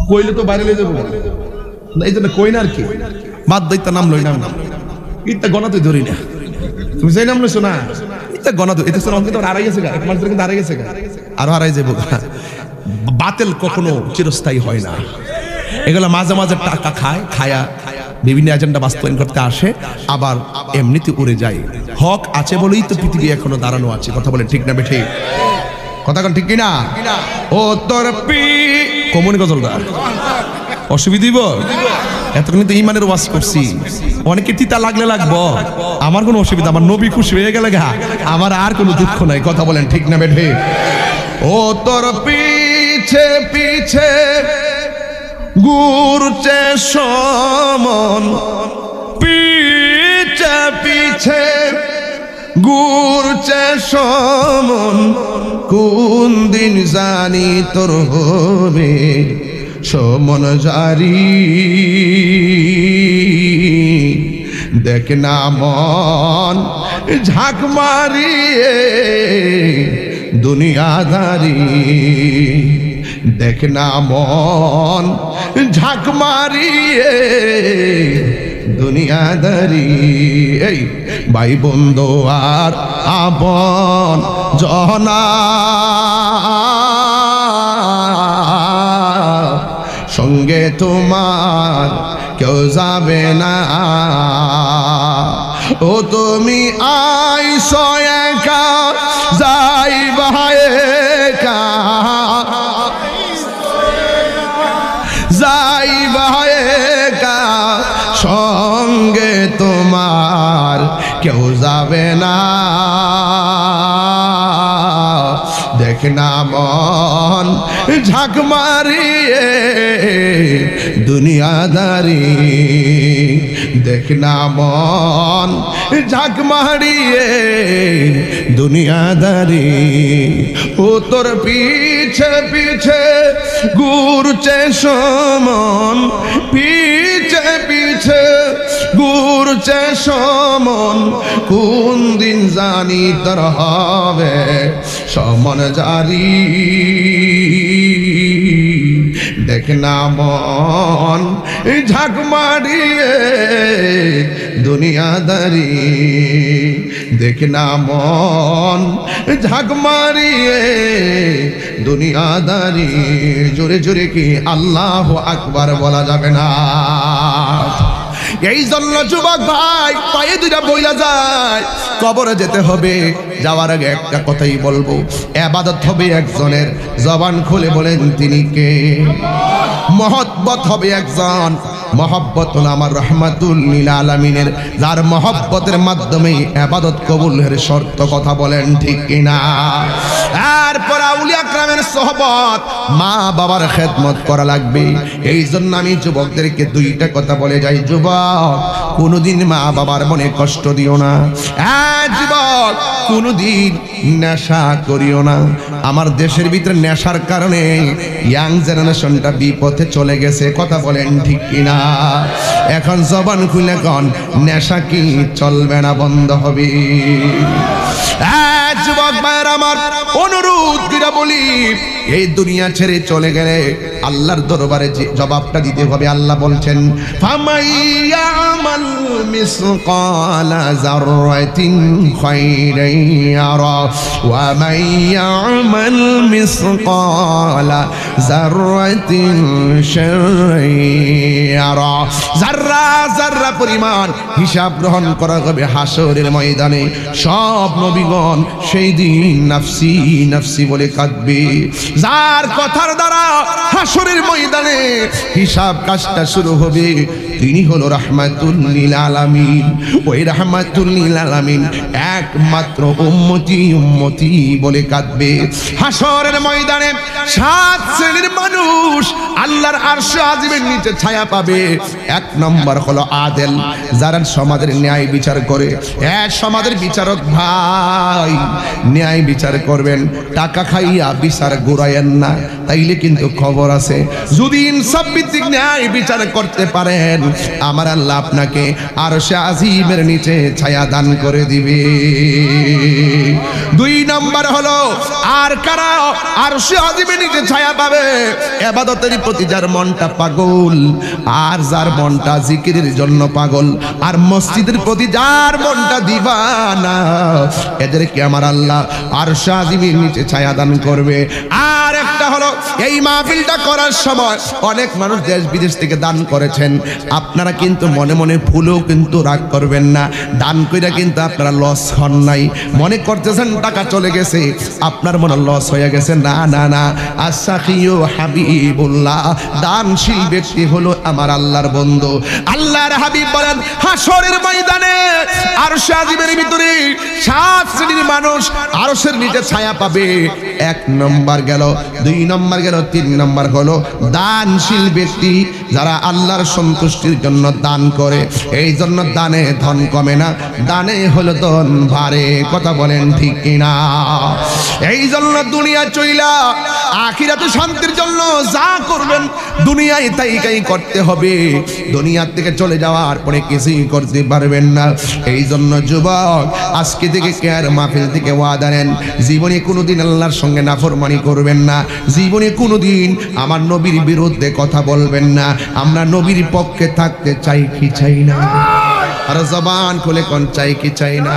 কইলে তো বাইরে লয়ে যাবো এই জন্য কই না আর কি বাদ দইতা নাম লই নাম ইটা গণা তুই ধরি না তুমি যাই নাম লইছো না ইটা গণা তো এটা শোনা কিন্তু হারাই গেছে এক মাস ধরে কিন্তু হারাই গেছে আর হারাই যাবো বাতিল কখনো চিরস্থায়ী হয় না এগুলো মাঝে মাঝে টাকা খায়া বিভিন্ন এজেন্ডা বাস্তবায়ন করতে আসে আবার এমনিতে উড়ে যায় হক আছে বলেই তো পৃথিবী এখনো দাঁড়ানো আছে কথা বলে ঠিক না বেঠে কথা কোন ঠিক কিনা ও তোর কমনি গজলটা অসুবিধা দিব এতক্ষণ তো ইমানের ওয়াজ করছি অনেকে তিতা লাগলে লাগবো আমার কোনো অসুবিধা আমার নবী খুশি হয়ে গেলে গা আমার আর কোনো দুঃখ নাই কথা বলেন ঠিক না বেঠে ও তোর পিছে পিছে ঘুরছে সমন পিছে পিছে ঘুরছে সমন কোন দিন জানি তোর হবে সমন জারি দেখ না মন ঝাঁক মারিয়ে দুনিয়াদারি দেখ না মন ঝাঁক মারিয়ে দুনিয়াদারি এই ভাই বন্ধু আর আপন জনা সঙ্গে তোমার কেউ যাবে না ও তুমি আইসো একা যাইবা একা যাইবা একা সঙ্গে তোমার কেউ যাবে না দেখ না মন ঝাঁক মারিয়ে দুনিয়াদারি দেখ না মন ঝাঁক মারিয়ে দুনিয়াদারি ও তোর পিছে পিছে ঘুরছে সমন পিছে পিছে ঘুরছে সমন কোন দিন জানি তোর হবে সমন জারি দেখ না মন ঝাঁক মারিয়ে দুনিয়াদারি দেখ না মন ঝাঁক মারিয়ে দুনিয়াদারি জোরে জোরে কি আল্লাহু আকবার বলা যাবে না এই জন্য যুবক ভাই পায়ে দুইটা বইলা যায় কবরে যেতে হবে যাওয়ার আগে একটা কথাই বলবো ইবাদত হবে একজনের জবান খুলে বলেন তিনি কে মহব্বত হবে একজন মহব্বত হলো আমার রহমাতুল লিল আলামিনের যার মহব্বতের মাধ্যমে ইবাদত কবুলের শর্ত কথা বলেন ঠিক কিনা এরপর আউলিয়া کرامের সোহবত মা বাবার খেদমত করা লাগবে এই জন্য আমি যুবকদেরকে দুইটা কথা বলে যাই যুবক কোনোদিন মা বাবার মনে কষ্ট দিও না যুবক কোনোদিন নেশা করিও না আমার দেশের ভিতরে নেশার কারণে ইয়াং জেনারেশনটা বিপথে চলে গেছে কথা বলেন ঠিক কিনা এখন জবান খুলে কোন নেশা কি চলবে না বন্ধ হবে যুবক ভাইরা আমার অনুরোধ করে বলি এই দুনিয়া ছেড়ে চলে গেলে আল্লাহর দরবারে জবাবটা দিতে হবে আল্লাহ বলছেন ফামাইয়ামাল মিসকালা যাররাতিন খায়রান ইয়ারা ওয়া মাইয়ামাল মিসকালা যাররাতিন শাররান ইয়ারা যাররা যাররা পরিমাণ হিসাব গ্রহণ করা হবে হাসরের ময়দানে সব নবীগণ সেই দিন নাফসি নাফসি বলে কাঁদবে যার কথার দ্বারা হাসরের ময়দানে হিসাব কাজটা শুরু হবে তিনি হলো রাহমাতুল লিল আলামিন ওই রাহমাতুল লিল আলামিন একমাত্র উম্মতি উম্মতি বলে কাঁদবে হাসরের ময়দানে সাত শ্রেণীর মানুষ আল্লাহর আরশে আজিমের নিচে ছায়া পাবে এক নম্বর হলো আদেল যারা সমাজের ন্যায় বিচার করে এক সমাজের বিচারক ভাই ন্যায় বিচার করবেন টাকা খাইয়া বিচার ঘুরাইয়েন না তাইলে কিন্তু খবর আছে যদি ইনসাফ ভিত্তিক ন্যায় বিচার করতে পারেন আমার আল্লাহ আপনাকে আরশে আজিমের নিচে ছায়া দান করে দিবে। 2 নম্বর হলো আর কারা আরশে আজিমের নিচে ছায়া পাবে? ইবাদতের প্রতি যার মনটা পাগল, আর যার মনটা জিকিরের জন্য পাগল, আর মসজিদের প্রতি যার মনটা দিবানা, এদেরকে আমার আল্লাহ আরশে আজিমের নিচে ছায়া দান করবে। আর একটা হলো এই মাহফিলটা করার সময় অনেক মানুষ দেশ বিদেশ থেকে দান করেছেন, আপনারা কিন্তু মনে মনে ভুলেও কিন্তু রাগ করবেন না, দান কইরা কিন্তু আপনারা লস হন নাই। মনে করতেছেন টাকা চলে গেছে, আপনার মনে লস হয়ে গেছে। না না না, আসাখিউ হাবিবুল্লাহ, দানশীল ব্যক্তি হলো আমার আল্লাহর বন্ধু। আল্লাহর হাবিব বলেন হাসরের ময়দানে আরশে আজিমের ভিতরে 7 শ্রেণীর মানুষ আরশের নিচে ছায়া পাবে। 1 নম্বর গেল, 2 নম্বর গেল, 3 নম্বর হলো দানশীল ব্যক্তি, যারা আল্লাহর সন্তুষ্টির জন্য দান করে। এই জন্য দানে ধন কমে না, দানে হলো ধন বাড়ে। কথা বলেন ঠিক কিনা? এই জন্য দুনিয়া চইলা আখিরাতে শান্তির জন্য যা করবেন দুনিয়ায় তাই করতে হবে। দুনিয়া থেকে চলে যাওয়ার পরে কিছুই করতে পারবেন না। এই জন্য যুবক, আজকে থেকে কেয়ার মাহফিল থেকে ওয়াদা নেন, জীবনে কোনোদিন আল্লাহর সঙ্গে নাফরমানি করবেন না, জীবনে কোনোদিন আমার নবীর বিরুদ্ধে কথা বলবেন না। আমরা নবীর পক্ষে থাকতে চাই কি চাই না? আর জবান খুলে কোন চাই কি চাই না?